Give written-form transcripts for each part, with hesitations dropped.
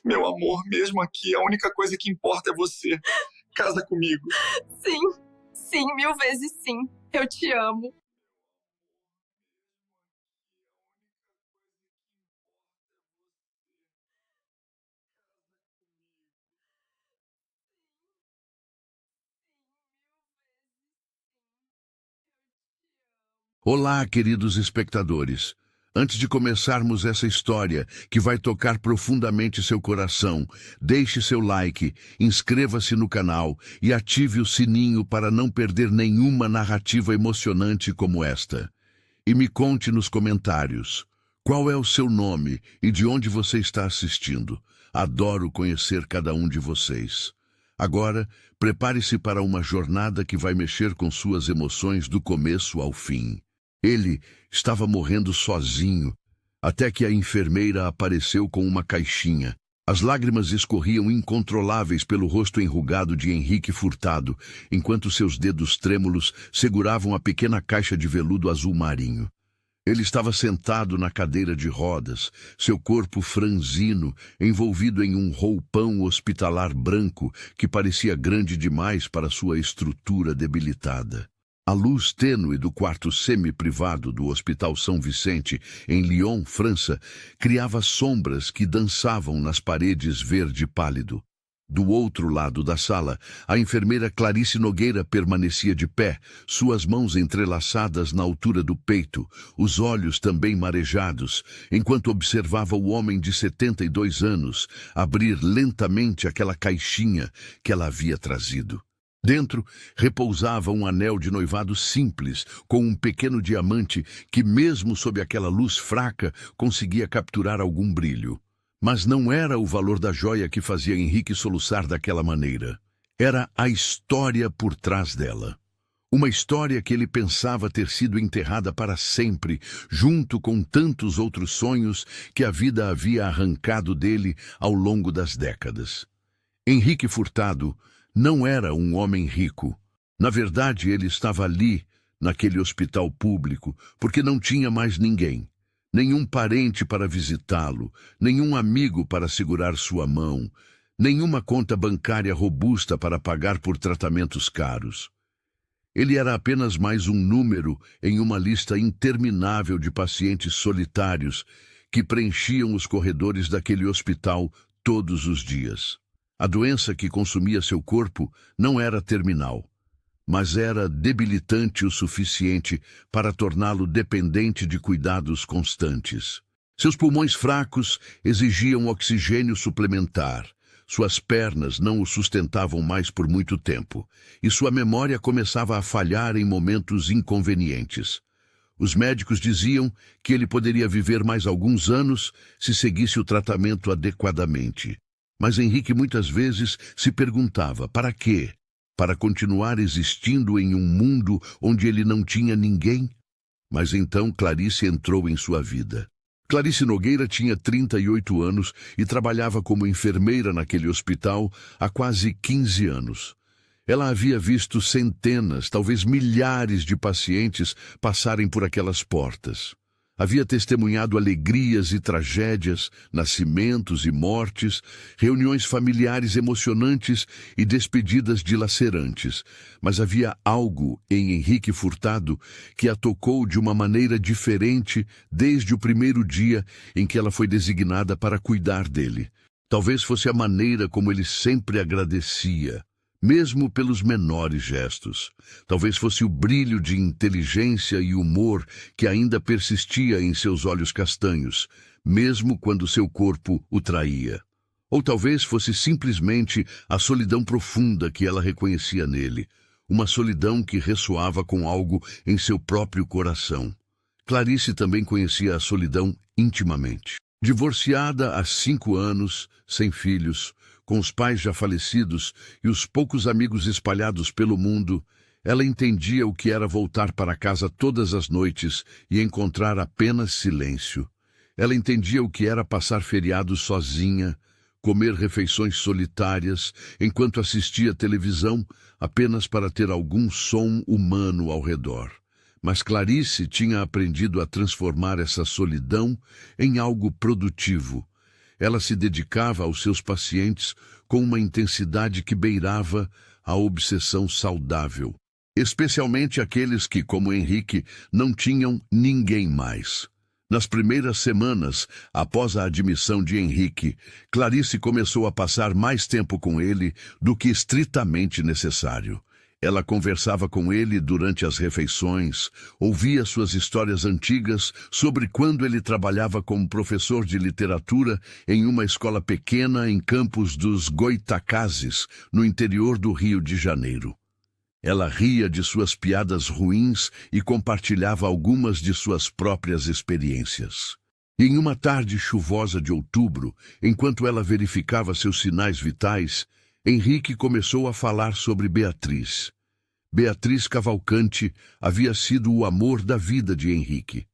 Meu amor, mesmo aqui, a única coisa que importa é você. Casa comigo. Sim, sim, 1000 vezes sim. Eu te amo. Olá, queridos espectadores. Antes de começarmos essa história, que vai tocar profundamente seu coração, deixe seu like, inscreva-se no canal e ative o sininho para não perder nenhuma narrativa emocionante como esta. E me conte nos comentários, qual é o seu nome e de onde você está assistindo. Adoro conhecer cada um de vocês. Agora, prepare-se para uma jornada que vai mexer com suas emoções do começo ao fim. Ele estava morrendo sozinho, até que a enfermeira apareceu com uma caixinha. As lágrimas escorriam incontroláveis pelo rosto enrugado de Henrique Furtado, enquanto seus dedos trêmulos seguravam a pequena caixa de veludo azul marinho. Ele estava sentado na cadeira de rodas, seu corpo franzino, envolvido em um roupão hospitalar branco que parecia grande demais para sua estrutura debilitada. A luz tênue do quarto semi-privado do Hospital São Vicente, em Lyon, França, criava sombras que dançavam nas paredes verde pálido. Do outro lado da sala, a enfermeira Clarice Nogueira permanecia de pé, suas mãos entrelaçadas na altura do peito, os olhos também marejados, enquanto observava o homem de 72 anos abrir lentamente aquela caixinha que ela havia trazido. Dentro repousava um anel de noivado simples, com um pequeno diamante que, mesmo sob aquela luz fraca, conseguia capturar algum brilho. Mas não era o valor da joia que fazia Henrique soluçar daquela maneira. Era a história por trás dela. Uma história que ele pensava ter sido enterrada para sempre, junto com tantos outros sonhos que a vida havia arrancado dele ao longo das décadas. Henrique Furtado não era um homem rico. Na verdade, ele estava ali, naquele hospital público, porque não tinha mais ninguém. Nenhum parente para visitá-lo, nenhum amigo para segurar sua mão, nenhuma conta bancária robusta para pagar por tratamentos caros. Ele era apenas mais um número em uma lista interminável de pacientes solitários que preenchiam os corredores daquele hospital todos os dias. A doença que consumia seu corpo não era terminal, mas era debilitante o suficiente para torná-lo dependente de cuidados constantes. Seus pulmões fracos exigiam oxigênio suplementar, suas pernas não o sustentavam mais por muito tempo, e sua memória começava a falhar em momentos inconvenientes. Os médicos diziam que ele poderia viver mais alguns anos se seguisse o tratamento adequadamente. Mas Henrique muitas vezes se perguntava, para quê? Para continuar existindo em um mundo onde ele não tinha ninguém? Mas então Clarice entrou em sua vida. Clarice Nogueira tinha 38 anos e trabalhava como enfermeira naquele hospital há quase 15 anos. Ela havia visto centenas, talvez milhares de pacientes passarem por aquelas portas. Havia testemunhado alegrias e tragédias, nascimentos e mortes, reuniões familiares emocionantes e despedidas dilacerantes. Mas havia algo em Henrique Furtado que a tocou de uma maneira diferente desde o primeiro dia em que ela foi designada para cuidar dele. Talvez fosse a maneira como ele sempre agradecia, mesmo pelos menores gestos. Talvez fosse o brilho de inteligência e humor que ainda persistia em seus olhos castanhos, mesmo quando seu corpo o traía. Ou talvez fosse simplesmente a solidão profunda que ela reconhecia nele, uma solidão que ressoava com algo em seu próprio coração. Clarice também conhecia a solidão intimamente. Divorciada há 5 anos, sem filhos, com os pais já falecidos e os poucos amigos espalhados pelo mundo, ela entendia o que era voltar para casa todas as noites e encontrar apenas silêncio. Ela entendia o que era passar feriados sozinha, comer refeições solitárias, enquanto assistia televisão apenas para ter algum som humano ao redor. Mas Clarice tinha aprendido a transformar essa solidão em algo produtivo. ela se dedicava aos seus pacientes com uma intensidade que beirava a obsessão saudável, especialmente aqueles que, como Henrique, não tinham ninguém mais. Nas primeiras semanas, após a admissão de Henrique, Clarice começou a passar mais tempo com ele do que estritamente necessário. Ela conversava com ele durante as refeições, ouvia suas histórias antigas sobre quando ele trabalhava como professor de literatura em uma escola pequena em Campos dos Goitacazes, no interior do Rio de Janeiro. Ela ria de suas piadas ruins e compartilhava algumas de suas próprias experiências. E em uma tarde chuvosa de outubro, enquanto ela verificava seus sinais vitais, Henrique começou a falar sobre Beatriz. Beatriz Cavalcante havia sido o amor da vida de Henrique.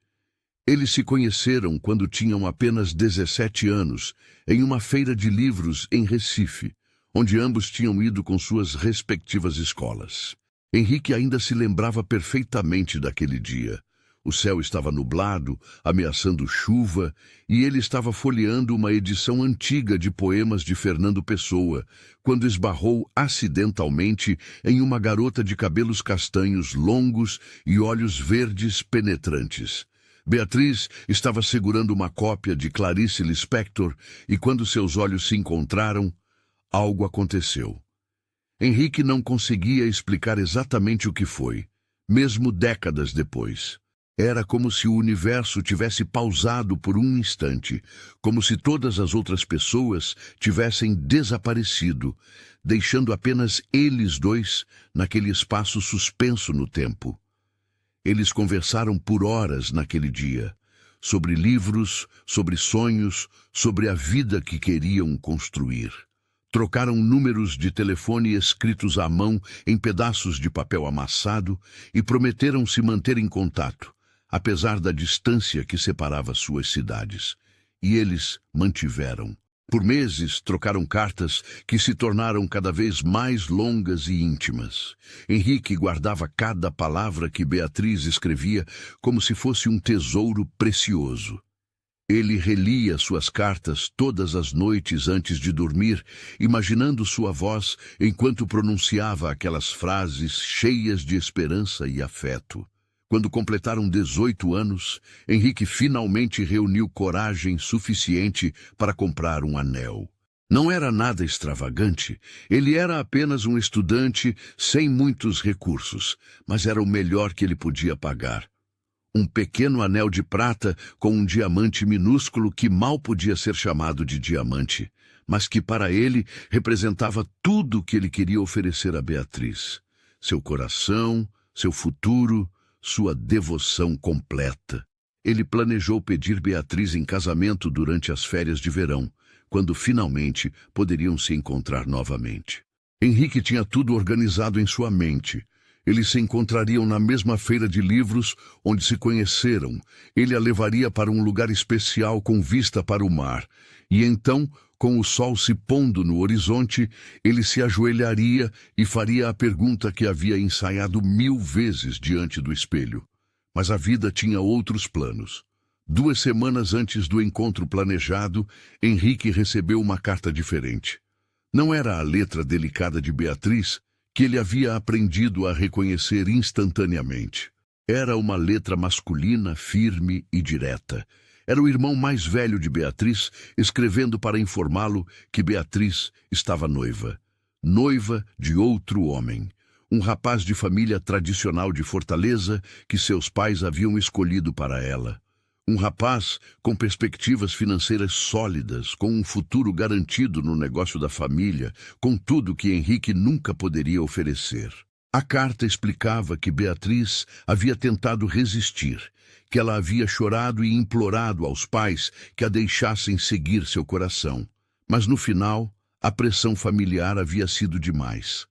Eles se conheceram quando tinham apenas 17 anos, em uma feira de livros em Recife, onde ambos tinham ido com suas respectivas escolas. Henrique ainda se lembrava perfeitamente daquele dia. O céu estava nublado, ameaçando chuva, e ele estava folheando uma edição antiga de poemas de Fernando Pessoa, quando esbarrou acidentalmente em uma garota de cabelos castanhos longos e olhos verdes penetrantes. Beatriz estava segurando uma cópia de Clarice Lispector, e quando seus olhos se encontraram, algo aconteceu. Henrique não conseguia explicar exatamente o que foi, mesmo décadas depois. Era como se o universo tivesse pausado por um instante, como se todas as outras pessoas tivessem desaparecido, deixando apenas eles dois naquele espaço suspenso no tempo. Eles conversaram por horas naquele dia, sobre livros, sobre sonhos, sobre a vida que queriam construir. Trocaram números de telefone escritos à mão em pedaços de papel amassado e prometeram se manter em contato, apesar da distância que separava suas cidades. E eles mantiveram. Por meses, trocaram cartas que se tornaram cada vez mais longas e íntimas. Henrique guardava cada palavra que Beatriz escrevia como se fosse um tesouro precioso. Ele relia suas cartas todas as noites antes de dormir, imaginando sua voz enquanto pronunciava aquelas frases cheias de esperança e afeto. Quando completaram 18 anos, Henrique finalmente reuniu coragem suficiente para comprar um anel. Não era nada extravagante, ele era apenas um estudante sem muitos recursos, mas era o melhor que ele podia pagar. Um pequeno anel de prata com um diamante minúsculo que mal podia ser chamado de diamante, mas que para ele representava tudo o que ele queria oferecer a Beatriz. Seu coração, seu futuro, sua devoção completa. Ele planejou pedir Beatriz em casamento durante as férias de verão, quando finalmente poderiam se encontrar novamente. Henrique tinha tudo organizado em sua mente. Eles se encontrariam na mesma feira de livros onde se conheceram. Ele a levaria para um lugar especial com vista para o mar. E então, com o sol se pondo no horizonte, ele se ajoelharia e faria a pergunta que havia ensaiado 1000 vezes diante do espelho. Mas a vida tinha outros planos. 2 semanas antes do encontro planejado, Henrique recebeu uma carta diferente. Não era a letra delicada de Beatriz, que ele havia aprendido a reconhecer instantaneamente. Era uma letra masculina, firme e direta. Era o irmão mais velho de Beatriz, escrevendo para informá-lo que Beatriz estava noiva. Noiva de outro homem. Um rapaz de família tradicional de Fortaleza que seus pais haviam escolhido para ela. Um rapaz com perspectivas financeiras sólidas, com um futuro garantido no negócio da família, com tudo que Henrique nunca poderia oferecer. A carta explicava que Beatriz havia tentado resistir, que ela havia chorado e implorado aos pais que a deixassem seguir seu coração. Mas no final, a pressão familiar havia sido demais.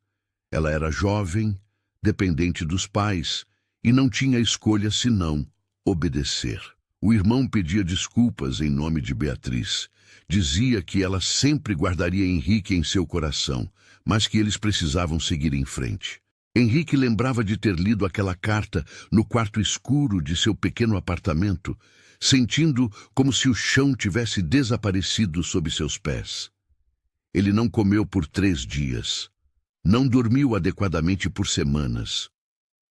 Ela era jovem, dependente dos pais, e não tinha escolha senão obedecer. O irmão pedia desculpas em nome de Beatriz. Dizia que ela sempre guardaria Henrique em seu coração, mas que eles precisavam seguir em frente. Henrique lembrava de ter lido aquela carta no quarto escuro de seu pequeno apartamento, sentindo como se o chão tivesse desaparecido sob seus pés. Ele não comeu por 3 dias. Não dormiu adequadamente por semanas.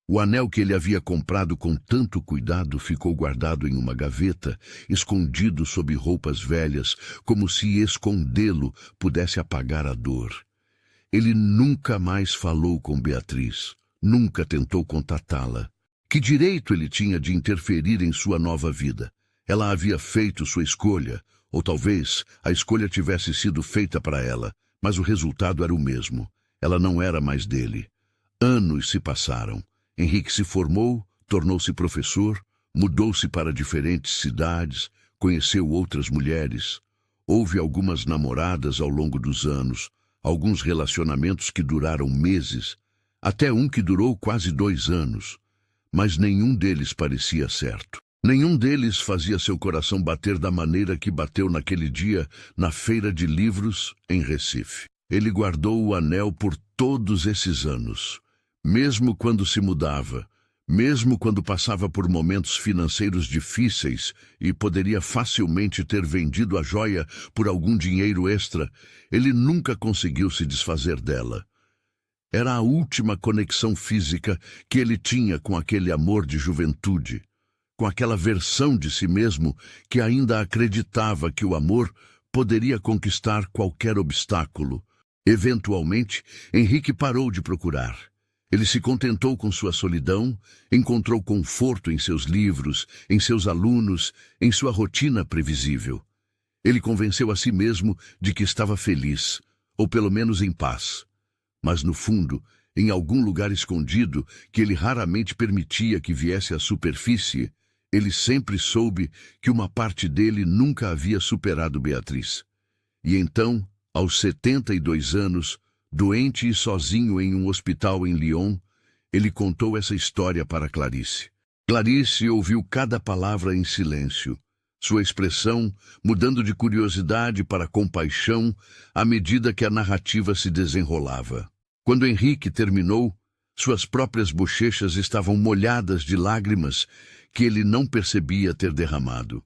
O anel que ele havia comprado com tanto cuidado ficou guardado em uma gaveta, escondido sob roupas velhas, como se escondê-lo pudesse apagar a dor. Ele nunca mais falou com Beatriz, nunca tentou contatá-la. Que direito ele tinha de interferir em sua nova vida? Ela havia feito sua escolha, ou talvez a escolha tivesse sido feita para ela, mas o resultado era o mesmo. Ela não era mais dele. Anos se passaram. Henrique se formou, tornou-se professor, mudou-se para diferentes cidades, conheceu outras mulheres. Houve algumas namoradas ao longo dos anos, alguns relacionamentos que duraram meses, até um que durou quase 2 anos. Mas nenhum deles parecia certo. Nenhum deles fazia seu coração bater da maneira que bateu naquele dia na feira de livros em Recife. Ele guardou o anel por todos esses anos. Mesmo quando se mudava, mesmo quando passava por momentos financeiros difíceis e poderia facilmente ter vendido a joia por algum dinheiro extra, ele nunca conseguiu se desfazer dela. Era a última conexão física que ele tinha com aquele amor de juventude, com aquela versão de si mesmo que ainda acreditava que o amor poderia conquistar qualquer obstáculo. Eventualmente, Henrique parou de procurar. Ele se contentou com sua solidão, encontrou conforto em seus livros, em seus alunos, em sua rotina previsível. Ele convenceu a si mesmo de que estava feliz, ou pelo menos em paz. Mas no fundo, em algum lugar escondido, que ele raramente permitia que viesse à superfície, ele sempre soube que uma parte dele nunca havia superado Beatriz. E então, aos 72 anos, doente e sozinho em um hospital em Lyon, ele contou essa história para Clarice. Clarice ouviu cada palavra em silêncio, sua expressão mudando de curiosidade para compaixão à medida que a narrativa se desenrolava. Quando Henrique terminou, suas próprias bochechas estavam molhadas de lágrimas que ele não percebia ter derramado.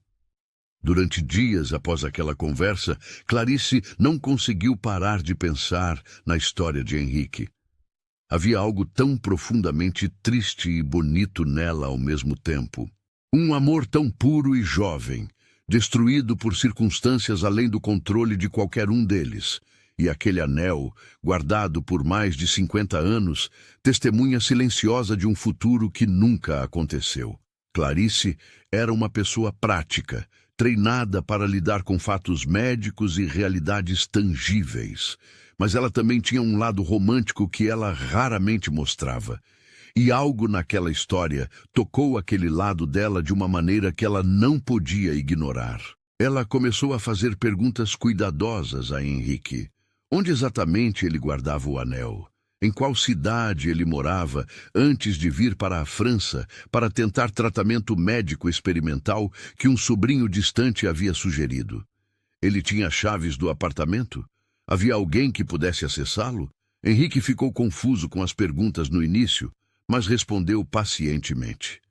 Durante dias após aquela conversa, Clarice não conseguiu parar de pensar na história de Henrique. Havia algo tão profundamente triste e bonito nela ao mesmo tempo. Um amor tão puro e jovem, destruído por circunstâncias além do controle de qualquer um deles. E aquele anel, guardado por mais de 50 anos, testemunha silenciosa de um futuro que nunca aconteceu. Clarice era uma pessoa prática, treinada para lidar com fatos médicos e realidades tangíveis. Mas ela também tinha um lado romântico que ela raramente mostrava. E algo naquela história tocou aquele lado dela de uma maneira que ela não podia ignorar. Ela começou a fazer perguntas cuidadosas a Henrique. Onde exatamente ele guardava o anel? Em qual cidade ele morava antes de vir para a França para tentar tratamento médico experimental que um sobrinho distante havia sugerido? Ele tinha chaves do apartamento? Havia alguém que pudesse acessá-lo? Henrique ficou confuso com as perguntas no início, mas respondeu pacientemente.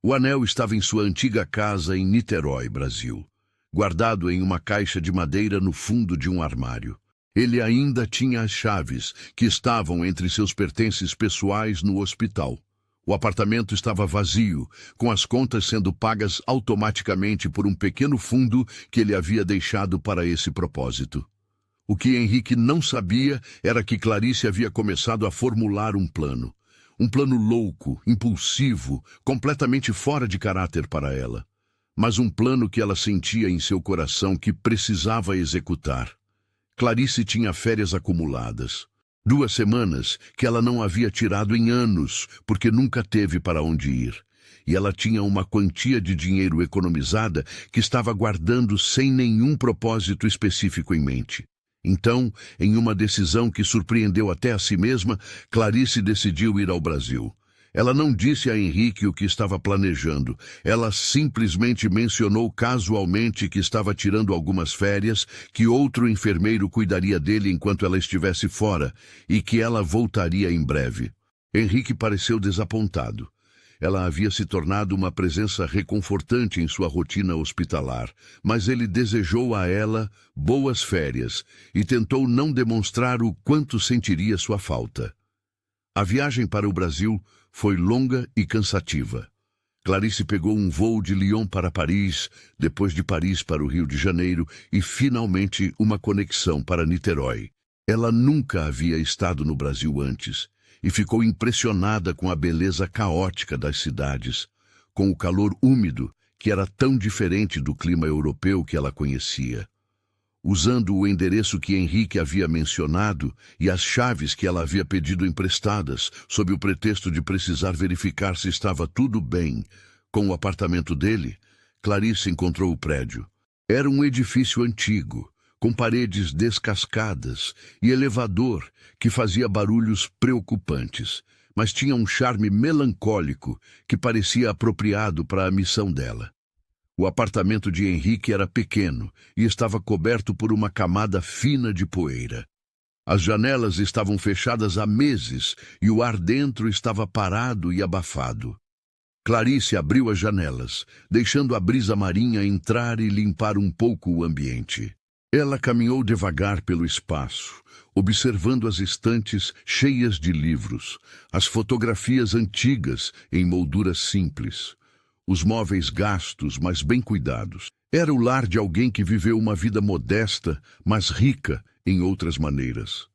O anel estava em sua antiga casa em Niterói, Brasil, guardado em uma caixa de madeira no fundo de um armário. Ele ainda tinha as chaves, que estavam entre seus pertences pessoais no hospital. O apartamento estava vazio, com as contas sendo pagas automaticamente por um pequeno fundo que ele havia deixado para esse propósito. O que Henrique não sabia era que Clarice havia começado a formular um plano. Um plano louco, impulsivo, completamente fora de caráter para ela. Mas um plano que ela sentia em seu coração que precisava executar. Clarice tinha férias acumuladas. 2 semanas que ela não havia tirado em anos, porque nunca teve para onde ir. E ela tinha uma quantia de dinheiro economizada que estava guardando sem nenhum propósito específico em mente. Então, em uma decisão que surpreendeu até a si mesma, Clarice decidiu ir ao Brasil. Ela não disse a Henrique o que estava planejando. Ela simplesmente mencionou casualmente que estava tirando algumas férias, que outro enfermeiro cuidaria dele enquanto ela estivesse fora e que ela voltaria em breve. Henrique pareceu desapontado. Ela havia se tornado uma presença reconfortante em sua rotina hospitalar, mas ele desejou a ela boas férias e tentou não demonstrar o quanto sentiria sua falta. A viagem para o Brasil foi longa e cansativa. Clarice pegou um voo de Lyon para Paris, depois de Paris para o Rio de Janeiro e, finalmente, uma conexão para Niterói. Ela nunca havia estado no Brasil antes e ficou impressionada com a beleza caótica das cidades, com o calor úmido, que era tão diferente do clima europeu que ela conhecia. Usando o endereço que Henrique havia mencionado e as chaves que ela havia pedido emprestadas, sob o pretexto de precisar verificar se estava tudo bem com o apartamento dele, Clarice encontrou o prédio. Era um edifício antigo, com paredes descascadas e elevador que fazia barulhos preocupantes, mas tinha um charme melancólico que parecia apropriado para a missão dela. O apartamento de Henrique era pequeno e estava coberto por uma camada fina de poeira. As janelas estavam fechadas há meses e o ar dentro estava parado e abafado. Clarice abriu as janelas, deixando a brisa marinha entrar e limpar um pouco o ambiente. Ela caminhou devagar pelo espaço, observando as estantes cheias de livros, as fotografias antigas em molduras simples, os móveis gastos, mas bem cuidados. Era o lar de alguém que viveu uma vida modesta, mas rica em outras maneiras.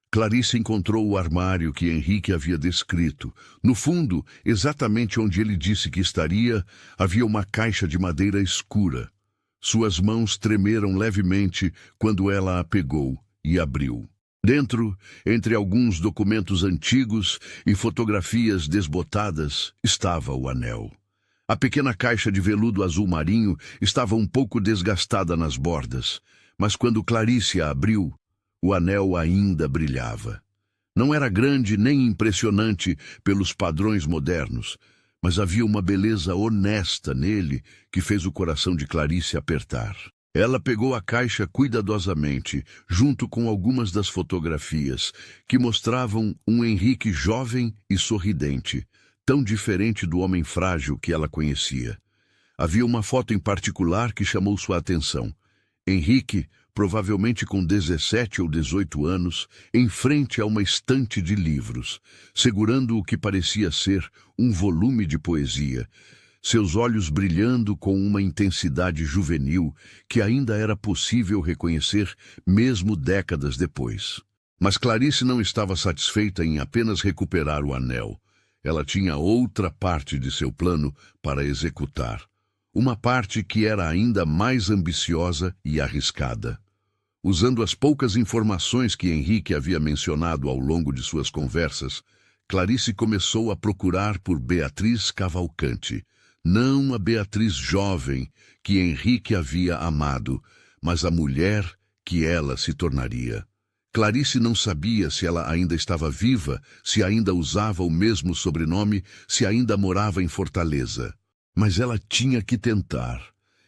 Clarice encontrou o armário que Henrique havia descrito. No fundo, exatamente onde ele disse que estaria, havia uma caixa de madeira escura. Suas mãos tremeram levemente quando ela a pegou e abriu. Dentro, entre alguns documentos antigos e fotografias desbotadas, estava o anel. A pequena caixa de veludo azul marinho estava um pouco desgastada nas bordas, mas quando Clarice a abriu, o anel ainda brilhava. Não era grande nem impressionante pelos padrões modernos, mas havia uma beleza honesta nele que fez o coração de Clarice apertar. Ela pegou a caixa cuidadosamente, junto com algumas das fotografias, que mostravam um Henrique jovem e sorridente, tão diferente do homem frágil que ela conhecia. Havia uma foto em particular que chamou sua atenção. Henrique, provavelmente com 17 ou 18 anos, em frente a uma estante de livros, segurando o que parecia ser um volume de poesia, seus olhos brilhando com uma intensidade juvenil que ainda era possível reconhecer mesmo décadas depois. Mas Clarice não estava satisfeita em apenas recuperar o anel. Ela tinha outra parte de seu plano para executar. Uma parte que era ainda mais ambiciosa e arriscada. Usando as poucas informações que Henrique havia mencionado ao longo de suas conversas, Clarice começou a procurar por Beatriz Cavalcante. Não a Beatriz jovem que Henrique havia amado, mas a mulher que ela se tornaria. Clarice não sabia se ela ainda estava viva, se ainda usava o mesmo sobrenome, se ainda morava em Fortaleza. Mas ela tinha que tentar.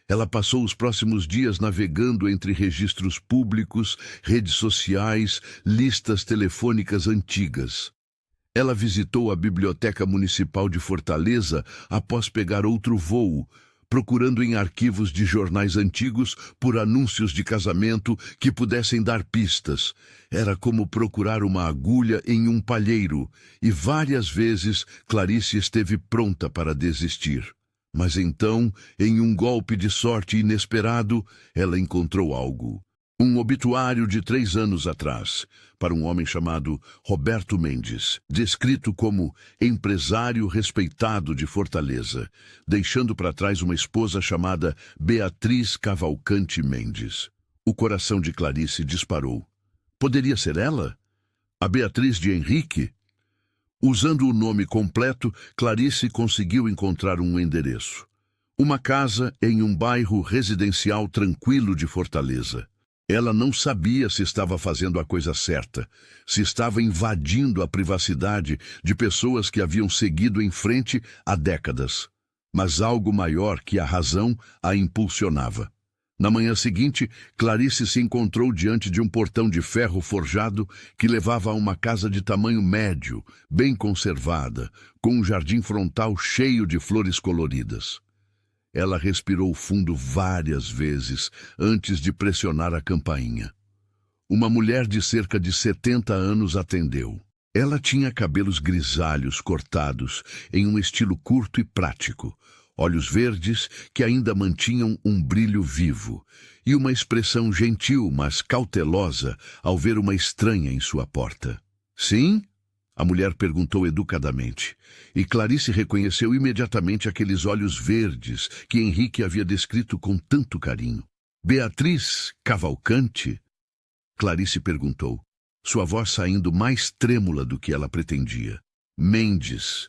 Ela passou os próximos dias navegando entre registros públicos, redes sociais, listas telefônicas antigas. Ela visitou a Biblioteca Municipal de Fortaleza após pegar outro voo, procurando em arquivos de jornais antigos por anúncios de casamento que pudessem dar pistas. Era como procurar uma agulha em um palheiro, e várias vezes Clarice esteve pronta para desistir. Mas então, em um golpe de sorte inesperado, ela encontrou algo. Um obituário de 3 anos atrás, para um homem chamado Roberto Mendes, descrito como empresário respeitado de Fortaleza, deixando para trás uma esposa chamada Beatriz Cavalcante Mendes. O coração de Clarice disparou. Poderia ser ela? A Beatriz de Henrique? Usando o nome completo, Clarice conseguiu encontrar um endereço. Uma casa em um bairro residencial tranquilo de Fortaleza. Ela não sabia se estava fazendo a coisa certa, se estava invadindo a privacidade de pessoas que haviam seguido em frente há décadas. Mas algo maior que a razão a impulsionava. Na manhã seguinte, Clarice se encontrou diante de um portão de ferro forjado que levava a uma casa de tamanho médio, bem conservada, com um jardim frontal cheio de flores coloridas. Ela respirou fundo várias vezes antes de pressionar a campainha. Uma mulher de cerca de 70 anos atendeu. Ela tinha cabelos grisalhos cortados em um estilo curto e prático, olhos verdes que ainda mantinham um brilho vivo e uma expressão gentil, mas cautelosa ao ver uma estranha em sua porta. Sim? A mulher perguntou educadamente, e Clarice reconheceu imediatamente aqueles olhos verdes que Henrique havia descrito com tanto carinho. Beatriz Cavalcante? Clarice perguntou, sua voz saindo mais trêmula do que ela pretendia. Mendes.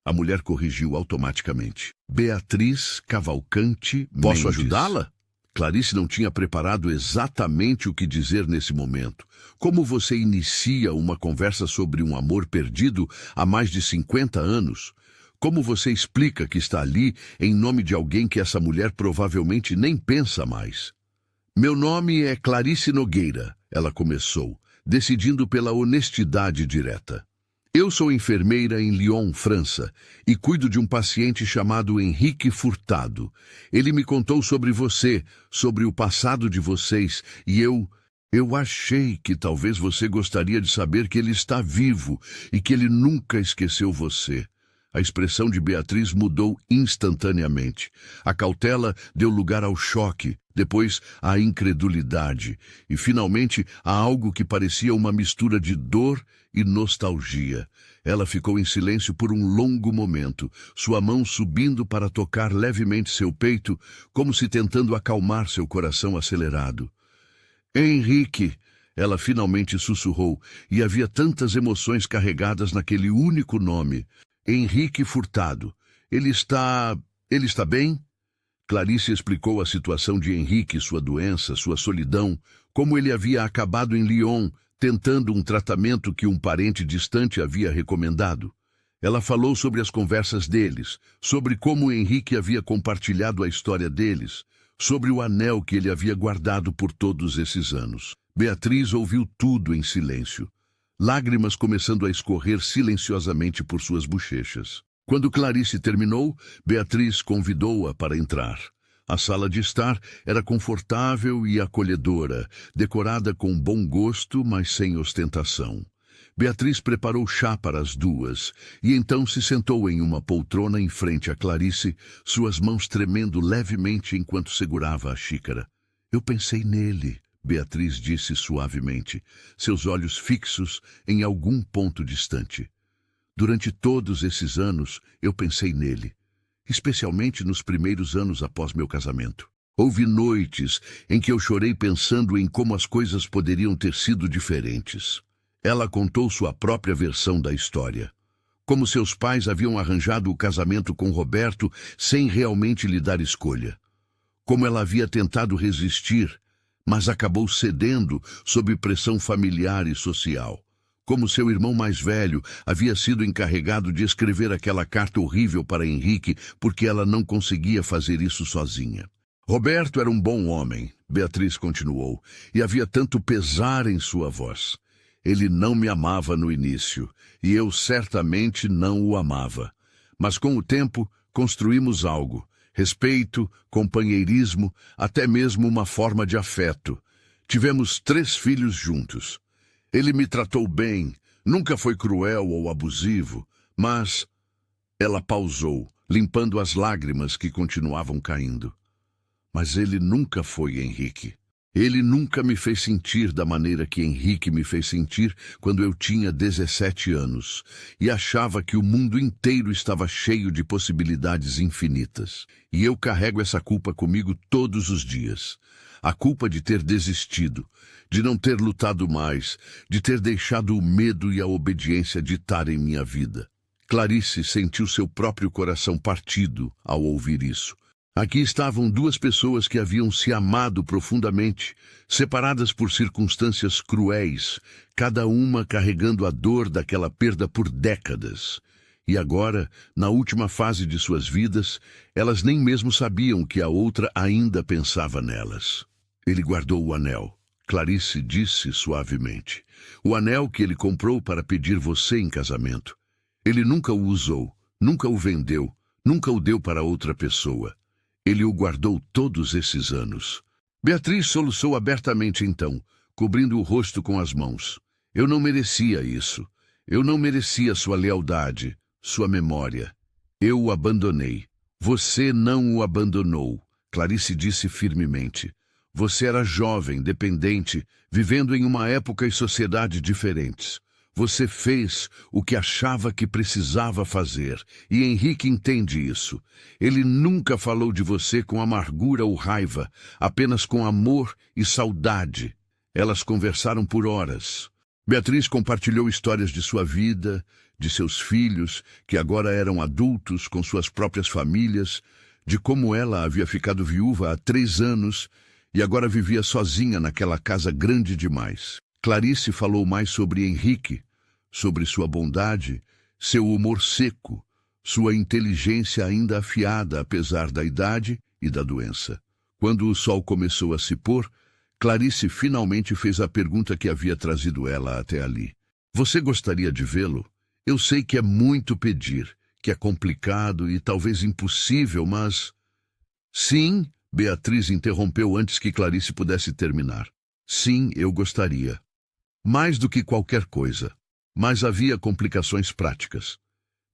A mulher corrigiu automaticamente. Beatriz Cavalcante Mendes. Posso ajudá-la? Clarice não tinha preparado exatamente o que dizer nesse momento. Como você inicia uma conversa sobre um amor perdido há mais de 50 anos? Como você explica que está ali em nome de alguém que essa mulher provavelmente nem pensa mais? Meu nome é Clarice Nogueira, ela começou, decidindo pela honestidade direta. Eu sou enfermeira em Lyon, França, e cuido de um paciente chamado Henrique Furtado. Ele me contou sobre você, sobre o passado de vocês, e eu achei que talvez você gostaria de saber que ele está vivo e que ele nunca esqueceu você. A expressão de Beatriz mudou instantaneamente. A cautela deu lugar ao choque, depois à incredulidade, e finalmente a algo que parecia uma mistura de dor e nostalgia. Ela ficou em silêncio por um longo momento, sua mão subindo para tocar levemente seu peito, como se tentando acalmar seu coração acelerado. Henrique, ela finalmente sussurrou, e havia tantas emoções carregadas naquele único nome. Henrique Furtado. Ele está bem? Clarice explicou a situação de Henrique, sua doença, sua solidão, como ele havia acabado em Lyon, tentando um tratamento que um parente distante havia recomendado. Ela falou sobre as conversas deles, sobre como Henrique havia compartilhado a história deles, sobre o anel que ele havia guardado por todos esses anos. Beatriz ouviu tudo em silêncio, lágrimas começando a escorrer silenciosamente por suas bochechas. Quando Clarice terminou, Beatriz convidou-a para entrar. A sala de estar era confortável e acolhedora, decorada com bom gosto, mas sem ostentação. Beatriz preparou chá para as duas, e então se sentou em uma poltrona em frente a Clarice, suas mãos tremendo levemente enquanto segurava a xícara. Eu pensei nele, Beatriz disse suavemente, seus olhos fixos em algum ponto distante. Durante todos esses anos, eu pensei nele, especialmente nos primeiros anos após meu casamento. Houve noites em que eu chorei pensando em como as coisas poderiam ter sido diferentes. Ela contou sua própria versão da história. Como seus pais haviam arranjado o casamento com Roberto sem realmente lhe dar escolha. Como ela havia tentado resistir, mas acabou cedendo sob pressão familiar e social. Como seu irmão mais velho havia sido encarregado de escrever aquela carta horrível para Henrique porque ela não conseguia fazer isso sozinha. Roberto era um bom homem, Beatriz continuou, e havia tanto pesar em sua voz. Ele não me amava no início, e eu certamente não o amava. Mas com o tempo, construímos algo. Respeito, companheirismo, até mesmo uma forma de afeto. Tivemos 3 filhos juntos. Ele me tratou bem, nunca foi cruel ou abusivo, mas... Ela pausou, limpando as lágrimas que continuavam caindo. Mas ele nunca foi Henrique. Ele nunca me fez sentir da maneira que Henrique me fez sentir quando eu tinha 17 anos e achava que o mundo inteiro estava cheio de possibilidades infinitas. E eu carrego essa culpa comigo todos os dias. A culpa de ter desistido, de não ter lutado mais, de ter deixado o medo e a obediência ditarem minha vida. Clarice sentiu seu próprio coração partido ao ouvir isso. Aqui estavam 2 pessoas que haviam se amado profundamente, separadas por circunstâncias cruéis, cada uma carregando a dor daquela perda por décadas. E agora, na última fase de suas vidas, elas nem mesmo sabiam que a outra ainda pensava nelas. Ele guardou o anel. Clarice disse suavemente. O anel que ele comprou para pedir você em casamento. Ele nunca o usou, nunca o vendeu, nunca o deu para outra pessoa. Ele o guardou todos esses anos. Beatriz soluçou abertamente então, cobrindo o rosto com as mãos. Eu não merecia isso. Eu não merecia sua lealdade, sua memória. Eu o abandonei. Você não o abandonou, Clarice disse firmemente. Você era jovem, dependente, vivendo em uma época e sociedade diferentes. Você fez o que achava que precisava fazer, e Henrique entende isso. Ele nunca falou de você com amargura ou raiva, apenas com amor e saudade. Elas conversaram por horas. Beatriz compartilhou histórias de sua vida, de seus filhos, que agora eram adultos com suas próprias famílias, de como ela havia ficado viúva há 3 anos e agora vivia sozinha naquela casa grande demais. Clarice falou mais sobre Henrique, sobre sua bondade, seu humor seco, sua inteligência ainda afiada apesar da idade e da doença. Quando o sol começou a se pôr, Clarice finalmente fez a pergunta que havia trazido ela até ali. Você gostaria de vê-lo? Eu sei que é muito pedir, que é complicado e talvez impossível, mas... Sim, Beatriz interrompeu antes que Clarice pudesse terminar. Sim, eu gostaria. Mais do que qualquer coisa. Mas havia complicações práticas.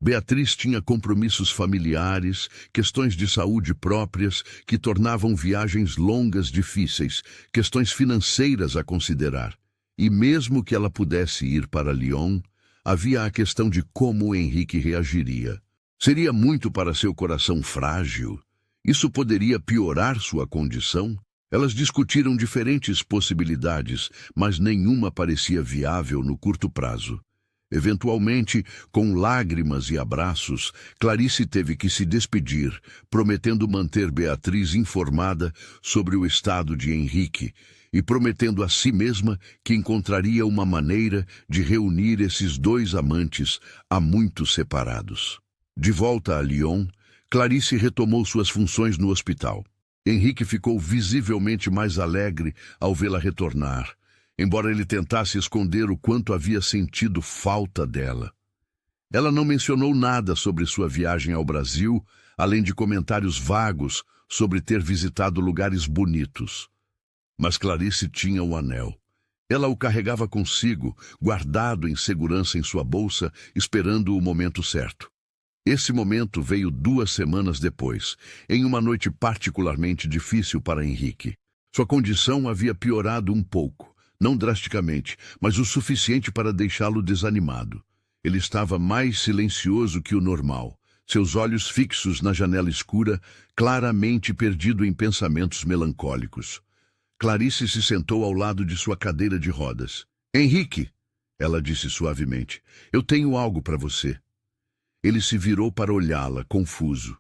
Beatriz tinha compromissos familiares, questões de saúde próprias que tornavam viagens longas difíceis, questões financeiras a considerar. E mesmo que ela pudesse ir para Lyon, havia a questão de como Henrique reagiria. Seria muito para seu coração frágil. Isso poderia piorar sua condição? Elas discutiram diferentes possibilidades, mas nenhuma parecia viável no curto prazo. Eventualmente, com lágrimas e abraços, Clarice teve que se despedir, prometendo manter Beatriz informada sobre o estado de Henrique e prometendo a si mesma que encontraria uma maneira de reunir esses 2 amantes há muito separados. De volta a Lyon, Clarice retomou suas funções no hospital. Henrique ficou visivelmente mais alegre ao vê-la retornar, embora ele tentasse esconder o quanto havia sentido falta dela. Ela não mencionou nada sobre sua viagem ao Brasil, além de comentários vagos sobre ter visitado lugares bonitos. Mas Clarice tinha o anel. Ela o carregava consigo, guardado em segurança em sua bolsa, esperando o momento certo. Esse momento veio 2 semanas depois, em uma noite particularmente difícil para Henrique. Sua condição havia piorado um pouco, não drasticamente, mas o suficiente para deixá-lo desanimado. Ele estava mais silencioso que o normal, seus olhos fixos na janela escura, claramente perdido em pensamentos melancólicos. Clarice se sentou ao lado de sua cadeira de rodas. Henrique, ela disse suavemente, eu tenho algo para você. Ele se virou para olhá-la, confuso.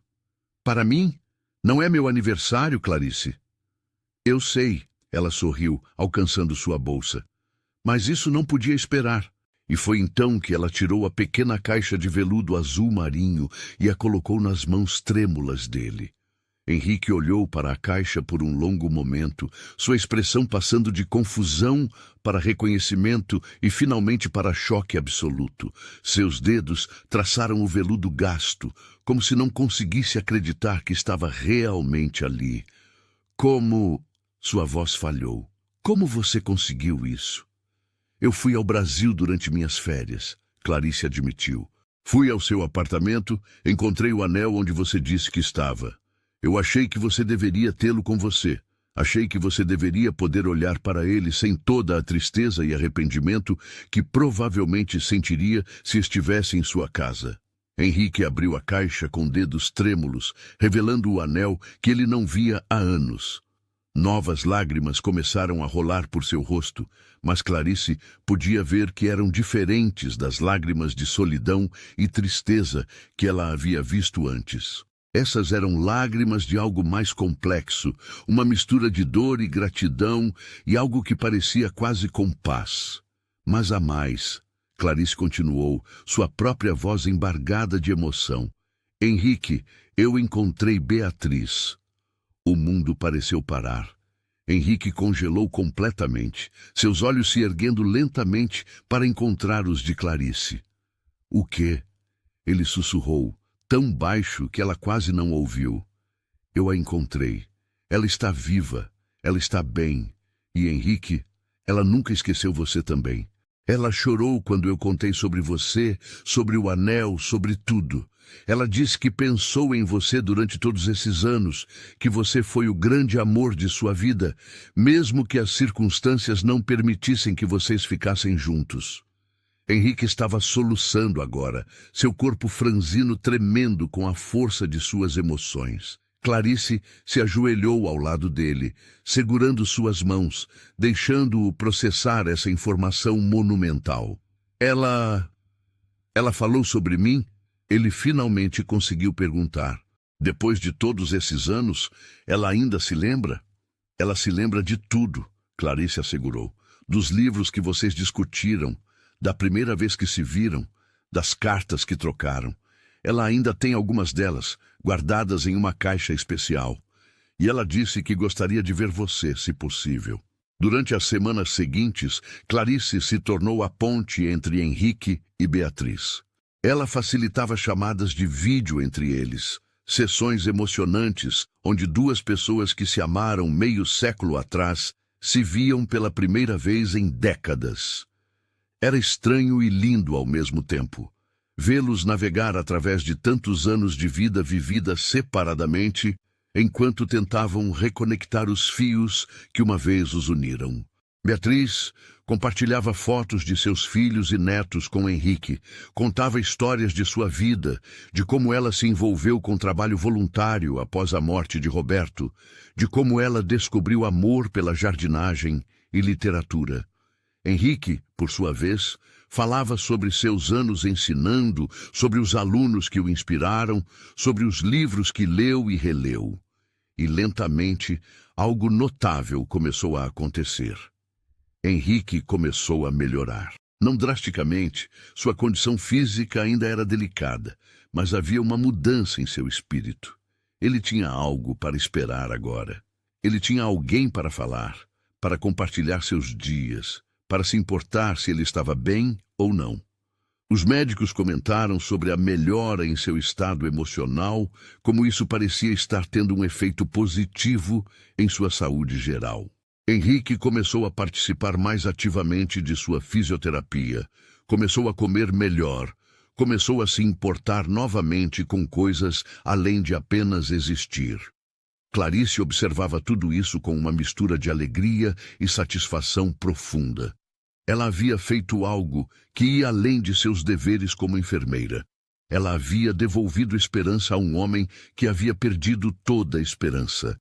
Para mim? Não é meu aniversário, Clarice? Eu sei, ela sorriu, alcançando sua bolsa. Mas isso não podia esperar. E foi então que ela tirou a pequena caixa de veludo azul marinho e a colocou nas mãos trêmulas dele. Henrique olhou para a caixa por um longo momento, sua expressão passando de confusão para reconhecimento e finalmente para choque absoluto. Seus dedos traçaram o veludo gasto, como se não conseguisse acreditar que estava realmente ali. Como... Sua voz falhou. Como você conseguiu isso? Eu fui ao Brasil durante minhas férias, Clarice admitiu. Fui ao seu apartamento, encontrei o anel onde você disse que estava. Eu achei que você deveria tê-lo com você. Achei que você deveria poder olhar para ele sem toda a tristeza e arrependimento que provavelmente sentiria se estivesse em sua casa. Henrique abriu a caixa com dedos trêmulos, revelando o anel que ele não via há anos. Novas lágrimas começaram a rolar por seu rosto, mas Clarice podia ver que eram diferentes das lágrimas de solidão e tristeza que ela havia visto antes. Essas eram lágrimas de algo mais complexo, uma mistura de dor e gratidão e algo que parecia quase com paz. Mas há mais. Clarice continuou, sua própria voz embargada de emoção. Henrique, eu encontrei Beatriz. O mundo pareceu parar. Henrique congelou completamente, seus olhos se erguendo lentamente para encontrar os de Clarice. O quê? Ele sussurrou, tão baixo que ela quase não ouviu. Eu a encontrei. Ela está viva. Ela está bem. E, Henrique, ela nunca esqueceu você também. Ela chorou quando eu contei sobre você, sobre o anel, sobre tudo. Ela disse que pensou em você durante todos esses anos, que você foi o grande amor de sua vida, mesmo que as circunstâncias não permitissem que vocês ficassem juntos. Henrique estava soluçando agora, seu corpo franzino tremendo com a força de suas emoções. Clarice se ajoelhou ao lado dele, segurando suas mãos, deixando-o processar essa informação monumental. Ela falou sobre mim? Ele finalmente conseguiu perguntar. Depois de todos esses anos, ela ainda se lembra? Ela se lembra de tudo, Clarice assegurou. Dos livros que vocês discutiram, da primeira vez que se viram, das cartas que trocaram. Ela ainda tem algumas delas, guardadas em uma caixa especial. E ela disse que gostaria de ver você, se possível. Durante as semanas seguintes, Clarice se tornou a ponte entre Henrique e Beatriz. Ela facilitava chamadas de vídeo entre eles, sessões emocionantes onde duas pessoas que se amaram meio século atrás se viam pela primeira vez em décadas. Era estranho e lindo ao mesmo tempo. Vê-los navegar através de tantos anos de vida vivida separadamente, enquanto tentavam reconectar os fios que uma vez os uniram. Beatriz compartilhava fotos de seus filhos e netos com Henrique, contava histórias de sua vida, de como ela se envolveu com trabalho voluntário após a morte de Roberto, de como ela descobriu amor pela jardinagem e literatura. Henrique, por sua vez, falava sobre seus anos ensinando, sobre os alunos que o inspiraram, sobre os livros que leu e releu. E lentamente, algo notável começou a acontecer. Henrique começou a melhorar. Não drasticamente, sua condição física ainda era delicada, mas havia uma mudança em seu espírito. Ele tinha algo para esperar agora. Ele tinha alguém para falar, para compartilhar seus dias, para se importar se ele estava bem ou não. Os médicos comentaram sobre a melhora em seu estado emocional, como isso parecia estar tendo um efeito positivo em sua saúde geral. Henrique começou a participar mais ativamente de sua fisioterapia, começou a comer melhor, começou a se importar novamente com coisas além de apenas existir. Clarice observava tudo isso com uma mistura de alegria e satisfação profunda. Ela havia feito algo que ia além de seus deveres como enfermeira. Ela havia devolvido esperança a um homem que havia perdido toda a esperança.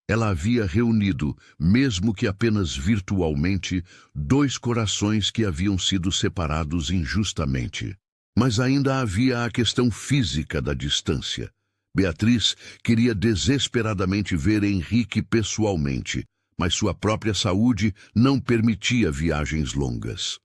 Ela havia reunido, mesmo que apenas virtualmente, dois corações que haviam sido separados injustamente. Mas ainda havia a questão física da distância. Beatriz queria desesperadamente ver Henrique pessoalmente, mas sua própria saúde não permitia viagens longas.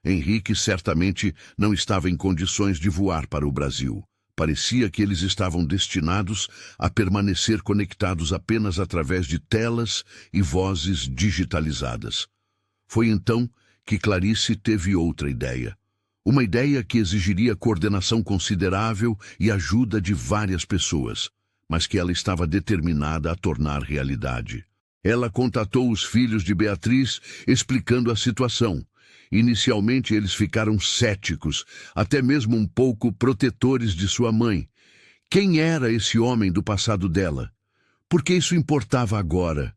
Henrique certamente não estava em condições de voar para o Brasil. Parecia que eles estavam destinados a permanecer conectados apenas através de telas e vozes digitalizadas. Foi então que Clarice teve outra ideia. Uma ideia que exigiria coordenação considerável e ajuda de várias pessoas, mas que ela estava determinada a tornar realidade. Ela contatou os filhos de Beatriz, explicando a situação. Inicialmente eles ficaram céticos, até mesmo um pouco protetores de sua mãe. Quem era esse homem do passado dela? Por que isso importava agora?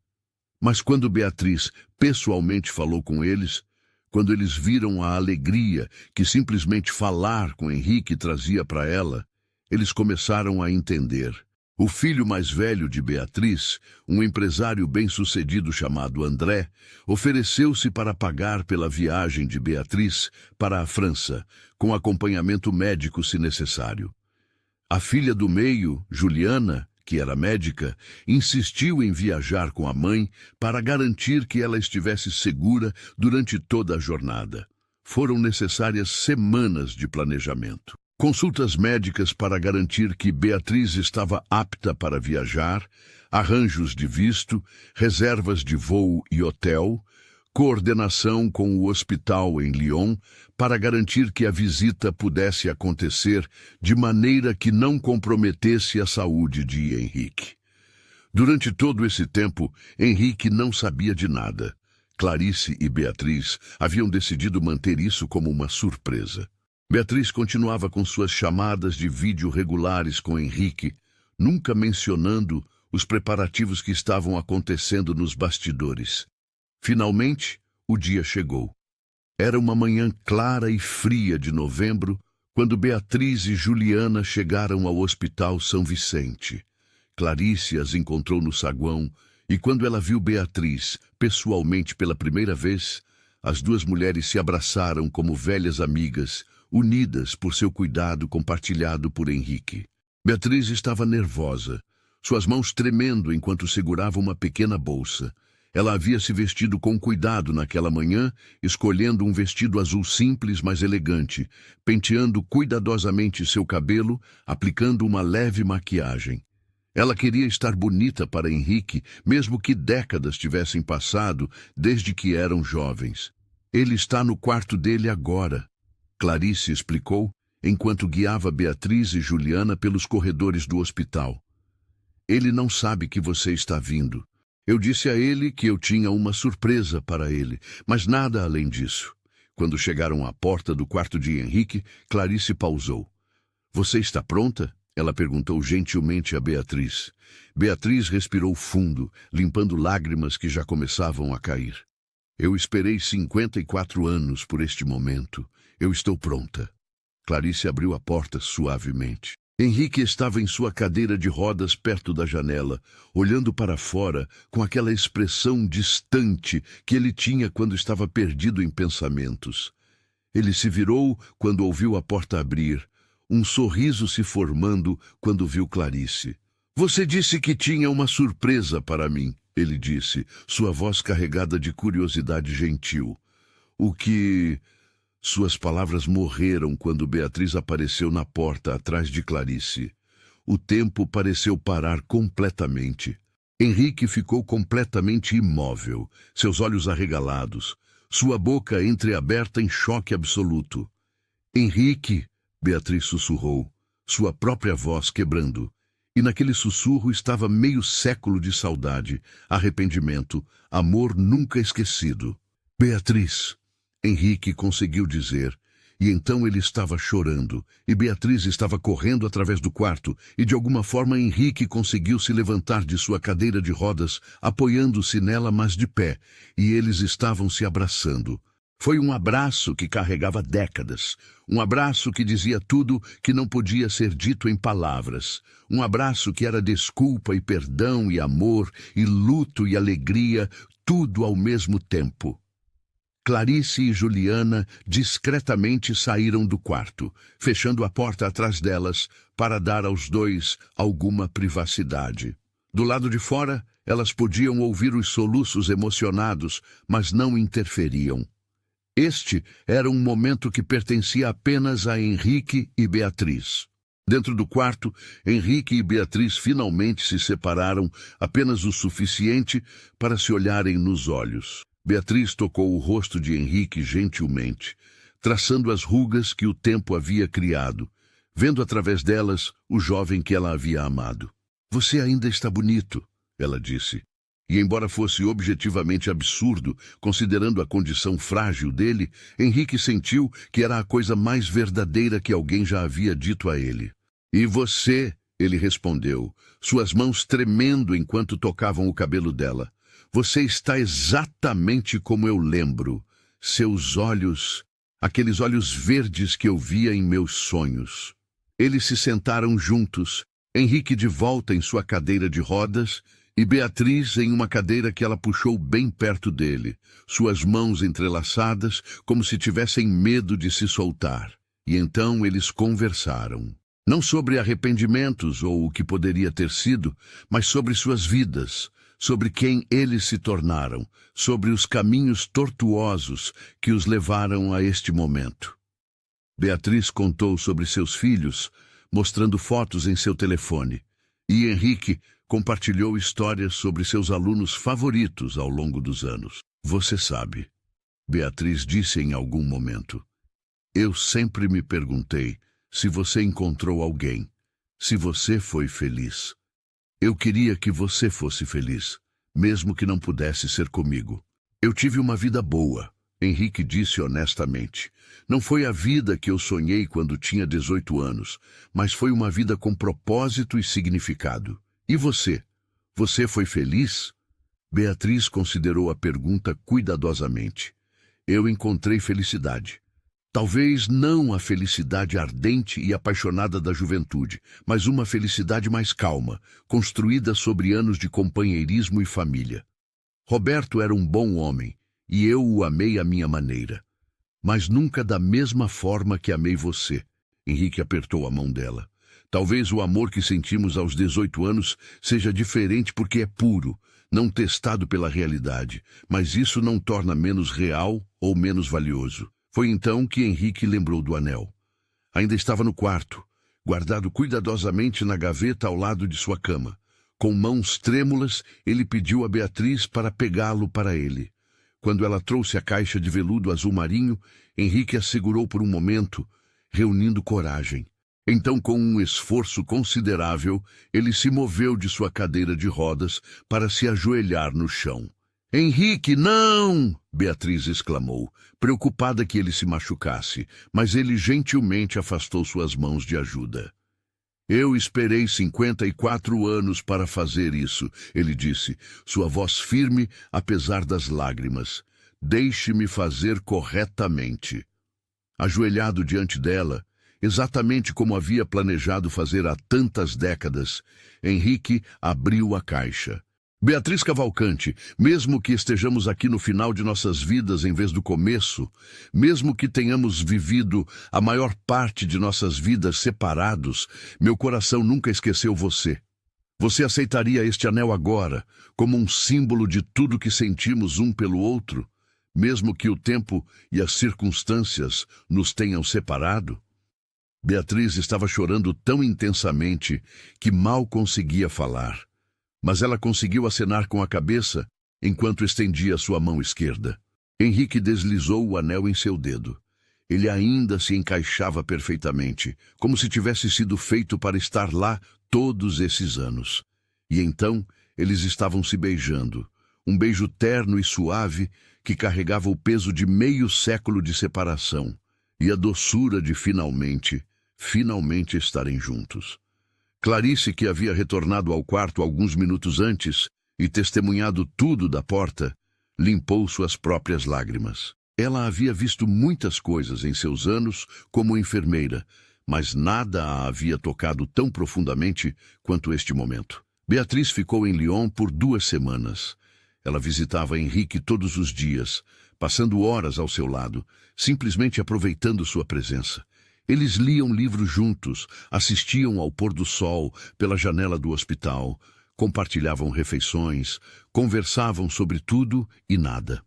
Mas quando Beatriz pessoalmente falou com eles, quando eles viram a alegria que simplesmente falar com Henrique trazia para ela, eles começaram a entender. O filho mais velho de Beatriz, um empresário bem-sucedido chamado André, ofereceu-se para pagar pela viagem de Beatriz para a França, com acompanhamento médico se necessário. A filha do meio, Juliana, que era médica, insistiu em viajar com a mãe para garantir que ela estivesse segura durante toda a jornada. Foram necessárias semanas de planejamento. Consultas médicas para garantir que Beatriz estava apta para viajar, arranjos de visto, reservas de voo e hotel, coordenação com o hospital em Lyon para garantir que a visita pudesse acontecer de maneira que não comprometesse a saúde de Henrique. Durante todo esse tempo, Henrique não sabia de nada. Clarice e Beatriz haviam decidido manter isso como uma surpresa. Beatriz continuava com suas chamadas de vídeo regulares com Henrique, nunca mencionando os preparativos que estavam acontecendo nos bastidores. Finalmente, o dia chegou. Era uma manhã clara e fria de novembro, quando Beatriz e Juliana chegaram ao Hospital São Vicente. Clarice as encontrou no saguão e, quando ela viu Beatriz pessoalmente pela primeira vez, as duas mulheres se abraçaram como velhas amigas, unidas por seu cuidado compartilhado por Henrique. Beatriz estava nervosa, suas mãos tremendo enquanto segurava uma pequena bolsa. Ela havia se vestido com cuidado naquela manhã, escolhendo um vestido azul simples, mas elegante, penteando cuidadosamente seu cabelo, aplicando uma leve maquiagem. Ela queria estar bonita para Henrique, mesmo que décadas tivessem passado desde que eram jovens. Ele está no quarto dele agora, Clarice explicou, enquanto guiava Beatriz e Juliana pelos corredores do hospital. Ele não sabe que você está vindo. Eu disse a ele que eu tinha uma surpresa para ele, mas nada além disso. Quando chegaram à porta do quarto de Henrique, Clarice pausou. Você está pronta? Ela perguntou gentilmente a Beatriz. Beatriz respirou fundo, limpando lágrimas que já começavam a cair. Eu esperei 54 anos por este momento. Eu estou pronta. Clarice abriu a porta suavemente. Henrique estava em sua cadeira de rodas perto da janela, olhando para fora com aquela expressão distante que ele tinha quando estava perdido em pensamentos. Ele se virou quando ouviu a porta abrir, um sorriso se formando quando viu Clarice. Você disse que tinha uma surpresa para mim, ele disse, sua voz carregada de curiosidade gentil. O que... Suas palavras morreram quando Beatriz apareceu na porta atrás de Clarice. O tempo pareceu parar completamente. Henrique ficou completamente imóvel, seus olhos arregalados, sua boca entreaberta em choque absoluto. Henrique, Beatriz sussurrou, sua própria voz quebrando. E naquele sussurro estava meio século de saudade, arrependimento, amor nunca esquecido. Beatriz... Henrique conseguiu dizer, e então ele estava chorando, e Beatriz estava correndo através do quarto, e de alguma forma Henrique conseguiu se levantar de sua cadeira de rodas, apoiando-se nela, mas de pé, e eles estavam se abraçando. Foi um abraço que carregava décadas, um abraço que dizia tudo que não podia ser dito em palavras, um abraço que era desculpa e perdão e amor, e luto e alegria, tudo ao mesmo tempo. Clarice e Juliana discretamente saíram do quarto, fechando a porta atrás delas para dar aos dois alguma privacidade. Do lado de fora, elas podiam ouvir os soluços emocionados, mas não interferiam. Este era um momento que pertencia apenas a Henrique e Beatriz. Dentro do quarto, Henrique e Beatriz finalmente se separaram apenas o suficiente para se olharem nos olhos. Beatriz tocou o rosto de Henrique gentilmente, traçando as rugas que o tempo havia criado, vendo através delas o jovem que ela havia amado. Você ainda está bonito, ela disse. E embora fosse objetivamente absurdo, considerando a condição frágil dele, Henrique sentiu que era a coisa mais verdadeira que alguém já havia dito a ele. E você, ele respondeu, suas mãos tremendo enquanto tocavam o cabelo dela. Você está exatamente como eu lembro. Seus olhos, aqueles olhos verdes que eu via em meus sonhos. Eles se sentaram juntos, Henrique de volta em sua cadeira de rodas e Beatriz em uma cadeira que ela puxou bem perto dele, suas mãos entrelaçadas como se tivessem medo de se soltar. E então eles conversaram. Não sobre arrependimentos ou o que poderia ter sido, mas sobre suas vidas, sobre quem eles se tornaram, sobre os caminhos tortuosos que os levaram a este momento. Beatriz contou sobre seus filhos, mostrando fotos em seu telefone, e Henrique compartilhou histórias sobre seus alunos favoritos ao longo dos anos. Você sabe, Beatriz disse em algum momento, eu sempre me perguntei se você encontrou alguém, se você foi feliz. Eu queria que você fosse feliz, mesmo que não pudesse ser comigo. Eu tive uma vida boa, Henrique disse honestamente. Não foi a vida que eu sonhei quando tinha 18 anos, mas foi uma vida com propósito e significado. E você? Você foi feliz? Beatriz considerou a pergunta cuidadosamente. Eu encontrei felicidade. Talvez não a felicidade ardente e apaixonada da juventude, mas uma felicidade mais calma, construída sobre anos de companheirismo e família. Roberto era um bom homem, e eu o amei à minha maneira. Mas nunca da mesma forma que amei você. Henrique apertou a mão dela. Talvez o amor que sentimos aos 18 anos seja diferente porque é puro, não testado pela realidade, mas isso não torna menos real ou menos valioso. Foi então que Henrique lembrou do anel. Ainda estava no quarto, guardado cuidadosamente na gaveta ao lado de sua cama. Com mãos trêmulas, ele pediu a Beatriz para pegá-lo para ele. Quando ela trouxe a caixa de veludo azul marinho, Henrique a segurou por um momento, reunindo coragem. Então, com um esforço considerável, ele se moveu de sua cadeira de rodas para se ajoelhar no chão. Henrique, não! Beatriz exclamou, preocupada que ele se machucasse, mas ele gentilmente afastou suas mãos de ajuda. Eu esperei 54 anos para fazer isso, ele disse, sua voz firme, apesar das lágrimas. Deixe-me fazer corretamente. Ajoelhado diante dela, exatamente como havia planejado fazer há tantas décadas, Henrique abriu a caixa. Beatriz Cavalcante, mesmo que estejamos aqui no final de nossas vidas em vez do começo, mesmo que tenhamos vivido a maior parte de nossas vidas separados, meu coração nunca esqueceu você. Você aceitaria este anel agora, como um símbolo de tudo que sentimos um pelo outro, mesmo que o tempo e as circunstâncias nos tenham separado? Beatriz estava chorando tão intensamente que mal conseguia falar. Mas ela conseguiu acenar com a cabeça enquanto estendia sua mão esquerda. Henrique deslizou o anel em seu dedo. Ele ainda se encaixava perfeitamente, como se tivesse sido feito para estar lá todos esses anos. E então eles estavam se beijando, um beijo terno e suave que carregava o peso de meio século de separação e a doçura de finalmente estarem juntos. Clarice, que havia retornado ao quarto alguns minutos antes e testemunhado tudo da porta, limpou suas próprias lágrimas. Ela havia visto muitas coisas em seus anos como enfermeira, mas nada a havia tocado tão profundamente quanto este momento. Beatriz ficou em Lyon por 2 semanas. Ela visitava Henrique todos os dias, passando horas ao seu lado, simplesmente aproveitando sua presença. Eles liam livros juntos, assistiam ao pôr do sol pela janela do hospital, compartilhavam refeições, conversavam sobre tudo e nada.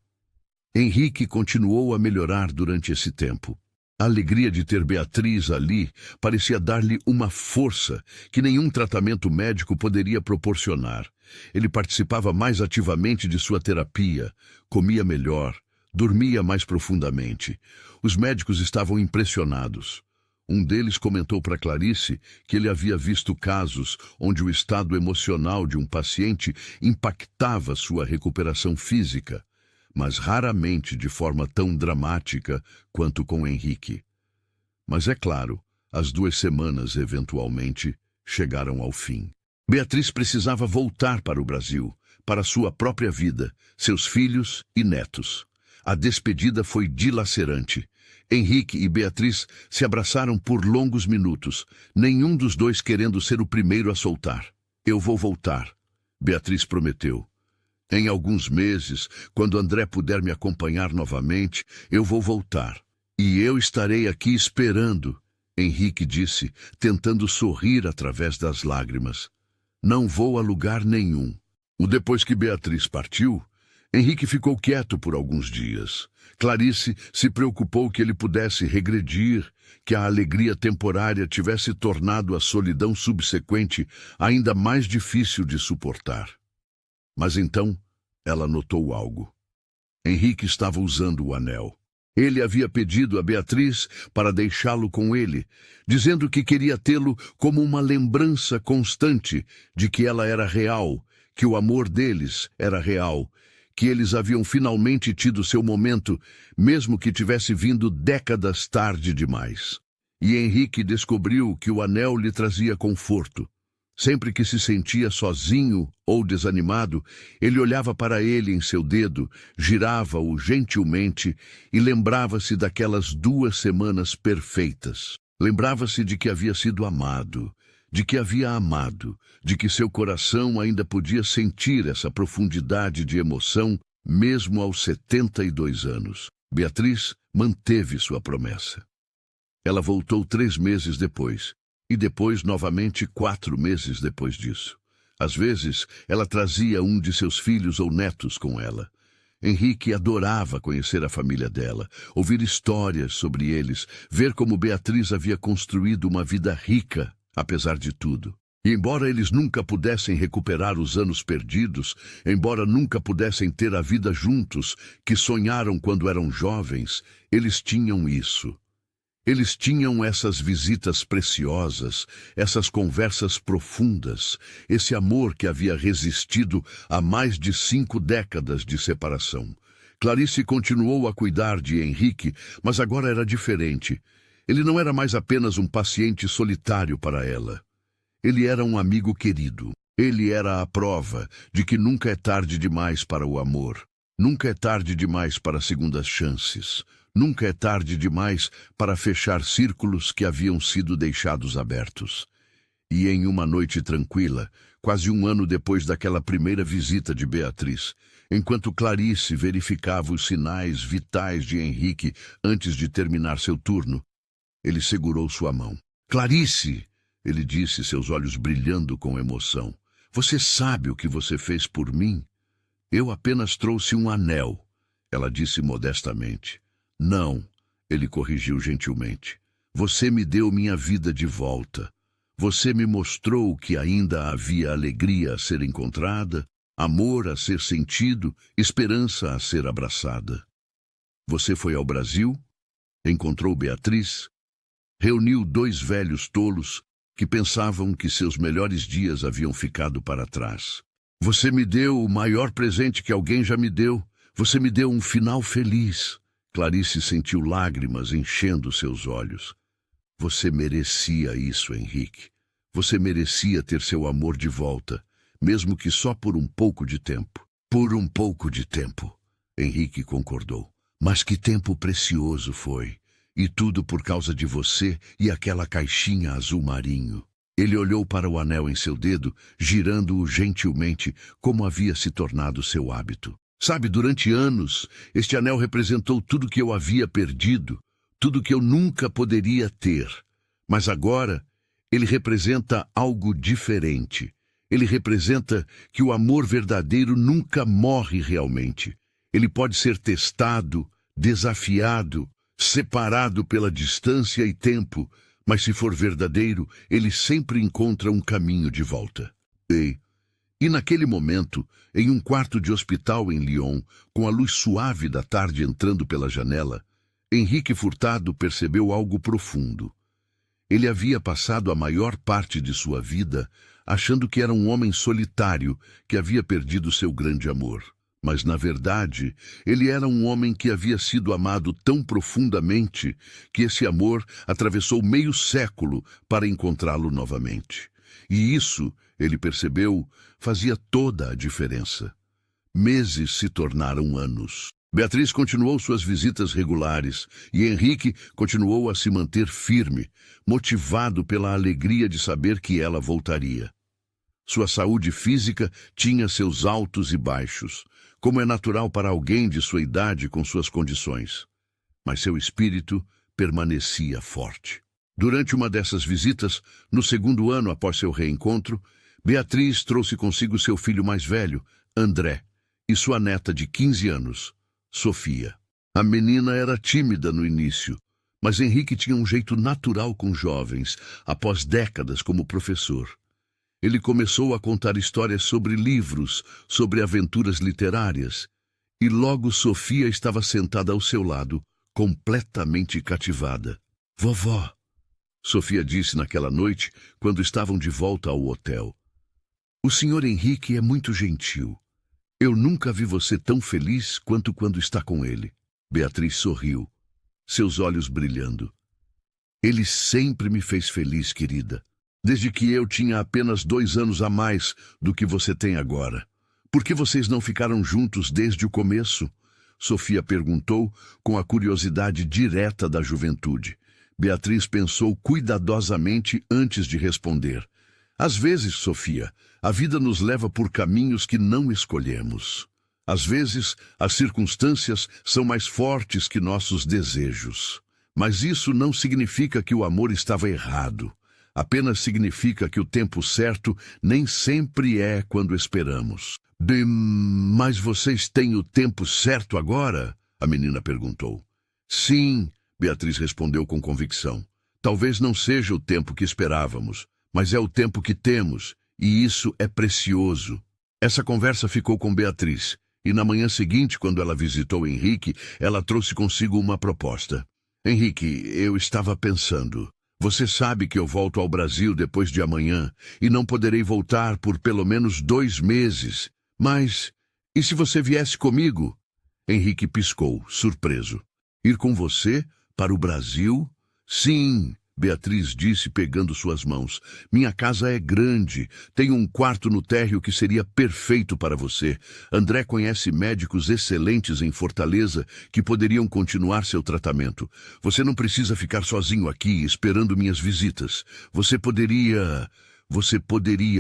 Henrique continuou a melhorar durante esse tempo. A alegria de ter Beatriz ali parecia dar-lhe uma força que nenhum tratamento médico poderia proporcionar. Ele participava mais ativamente de sua terapia, comia melhor, dormia mais profundamente. Os médicos estavam impressionados. Um deles comentou para Clarice que ele havia visto casos onde o estado emocional de um paciente impactava sua recuperação física, mas raramente de forma tão dramática quanto com Henrique. Mas é claro, as 2 semanas, eventualmente, chegaram ao fim. Beatriz precisava voltar para o Brasil, para sua própria vida, seus filhos e netos. A despedida foi dilacerante. Henrique e Beatriz se abraçaram por longos minutos, nenhum dos dois querendo ser o primeiro a soltar. Eu vou voltar, Beatriz prometeu. Em alguns meses, quando André puder me acompanhar novamente, eu vou voltar. E eu estarei aqui esperando, Henrique disse, tentando sorrir através das lágrimas. Não vou a lugar nenhum. Depois que Beatriz partiu, Henrique ficou quieto por alguns dias. Clarice se preocupou que ele pudesse regredir, que a alegria temporária tivesse tornado a solidão subsequente ainda mais difícil de suportar. Mas então ela notou algo. Henrique estava usando o anel. Ele havia pedido a Beatriz para deixá-lo com ele, dizendo que queria tê-lo como uma lembrança constante de que ela era real, que o amor deles era real, que eles haviam finalmente tido seu momento, mesmo que tivesse vindo décadas tarde demais. E Henrique descobriu que o anel lhe trazia conforto. Sempre que se sentia sozinho ou desanimado, ele olhava para ele em seu dedo, girava-o gentilmente e lembrava-se daquelas 2 semanas perfeitas. Lembrava-se de que havia sido amado, de que havia amado, de que seu coração ainda podia sentir essa profundidade de emoção, mesmo aos 72 anos. Beatriz manteve sua promessa. Ela voltou 3 meses depois, e depois novamente 4 meses depois disso. Às vezes, ela trazia um de seus filhos ou netos com ela. Henrique adorava conhecer a família dela, ouvir histórias sobre eles, ver como Beatriz havia construído uma vida rica, apesar de tudo. E embora eles nunca pudessem recuperar os anos perdidos, embora nunca pudessem ter a vida juntos, que sonharam quando eram jovens, eles tinham isso. Eles tinham essas visitas preciosas, essas conversas profundas, esse amor que havia resistido a mais de 5 décadas de separação. Clarice continuou a cuidar de Henrique, mas agora era diferente. Ele não era mais apenas um paciente solitário para ela. Ele era um amigo querido. Ele era a prova de que nunca é tarde demais para o amor. Nunca é tarde demais para segundas chances. Nunca é tarde demais para fechar círculos que haviam sido deixados abertos. E em uma noite tranquila, quase 1 ano depois daquela primeira visita de Beatriz, enquanto Clarice verificava os sinais vitais de Henrique antes de terminar seu turno, ele segurou sua mão. "Clarice", ele disse, seus olhos brilhando com emoção, "você sabe o que você fez por mim?" "Eu apenas trouxe um anel", ela disse modestamente. "Não", ele corrigiu gentilmente. "Você me deu minha vida de volta. Você me mostrou que ainda havia alegria a ser encontrada, amor a ser sentido, esperança a ser abraçada. Você foi ao Brasil, encontrou Beatriz, reuniu 2 velhos tolos que pensavam que seus melhores dias haviam ficado para trás. Você me deu o maior presente que alguém já me deu. Você me deu um final feliz." Clarice sentiu lágrimas enchendo seus olhos. "Você merecia isso, Henrique. Você merecia ter seu amor de volta, mesmo que só por um pouco de tempo." "Por um pouco de tempo", Henrique concordou. "Mas que tempo precioso foi. E tudo por causa de você e aquela caixinha azul marinho." Ele olhou para o anel em seu dedo, girando-o gentilmente, como havia se tornado seu hábito. "Sabe, durante anos, este anel representou tudo que eu havia perdido, tudo que eu nunca poderia ter. Mas agora, ele representa algo diferente. Ele representa que o amor verdadeiro nunca morre realmente. Ele pode ser testado, desafiado, separado pela distância e tempo, mas se for verdadeiro, ele sempre encontra um caminho de volta." E naquele momento, em um quarto de hospital em Lyon, com a luz suave da tarde entrando pela janela, Henrique Furtado percebeu algo profundo. Ele havia passado a maior parte de sua vida achando que era um homem solitário que havia perdido seu grande amor. Mas, na verdade, ele era um homem que havia sido amado tão profundamente que esse amor atravessou meio século para encontrá-lo novamente. E isso, ele percebeu, fazia toda a diferença. Meses se tornaram anos. Beatriz continuou suas visitas regulares e Henrique continuou a se manter firme, motivado pela alegria de saber que ela voltaria. Sua saúde física tinha seus altos e baixos, como é natural para alguém de sua idade com suas condições. Mas seu espírito permanecia forte. Durante uma dessas visitas, no 2º ano após seu reencontro, Beatriz trouxe consigo seu filho mais velho, André, e sua neta de 15 anos, Sofia. A menina era tímida no início, mas Henrique tinha um jeito natural com jovens, após décadas como professor. Ele começou a contar histórias sobre livros, sobre aventuras literárias, e logo Sofia estava sentada ao seu lado, completamente cativada. Vovó, Sofia disse naquela noite, quando estavam de volta ao hotel. O senhor Henrique é muito gentil. Eu nunca vi você tão feliz quanto quando está com ele. Beatriz sorriu, seus olhos brilhando. Ele sempre me fez feliz, querida. Desde que eu tinha apenas 2 anos a mais do que você tem agora. Por que vocês não ficaram juntos desde o começo? Sofia perguntou com a curiosidade direta da juventude. Beatriz pensou cuidadosamente antes de responder. Às vezes, Sofia, a vida nos leva por caminhos que não escolhemos. Às vezes, as circunstâncias são mais fortes que nossos desejos. Mas isso não significa que o amor estava errado. Apenas significa que o tempo certo nem sempre é quando esperamos. Mas vocês têm o tempo certo agora? A menina perguntou. Sim, Beatriz respondeu com convicção. Talvez não seja o tempo que esperávamos, mas é o tempo que temos, e isso é precioso. Essa conversa ficou com Beatriz, e na manhã seguinte, quando ela visitou Henrique, ela trouxe consigo uma proposta. Henrique, eu estava pensando. Você sabe que eu volto ao Brasil depois de amanhã, e não poderei voltar por pelo menos 2 meses. Mas, e se você viesse comigo? Henrique piscou, surpreso. Ir com você? Para o Brasil? Sim, Beatriz disse pegando suas mãos. Minha casa é grande, tenho um quarto no térreo que seria perfeito para você. André conhece médicos excelentes em Fortaleza que poderiam continuar seu tratamento. Você não precisa ficar sozinho aqui esperando minhas visitas. Você poderia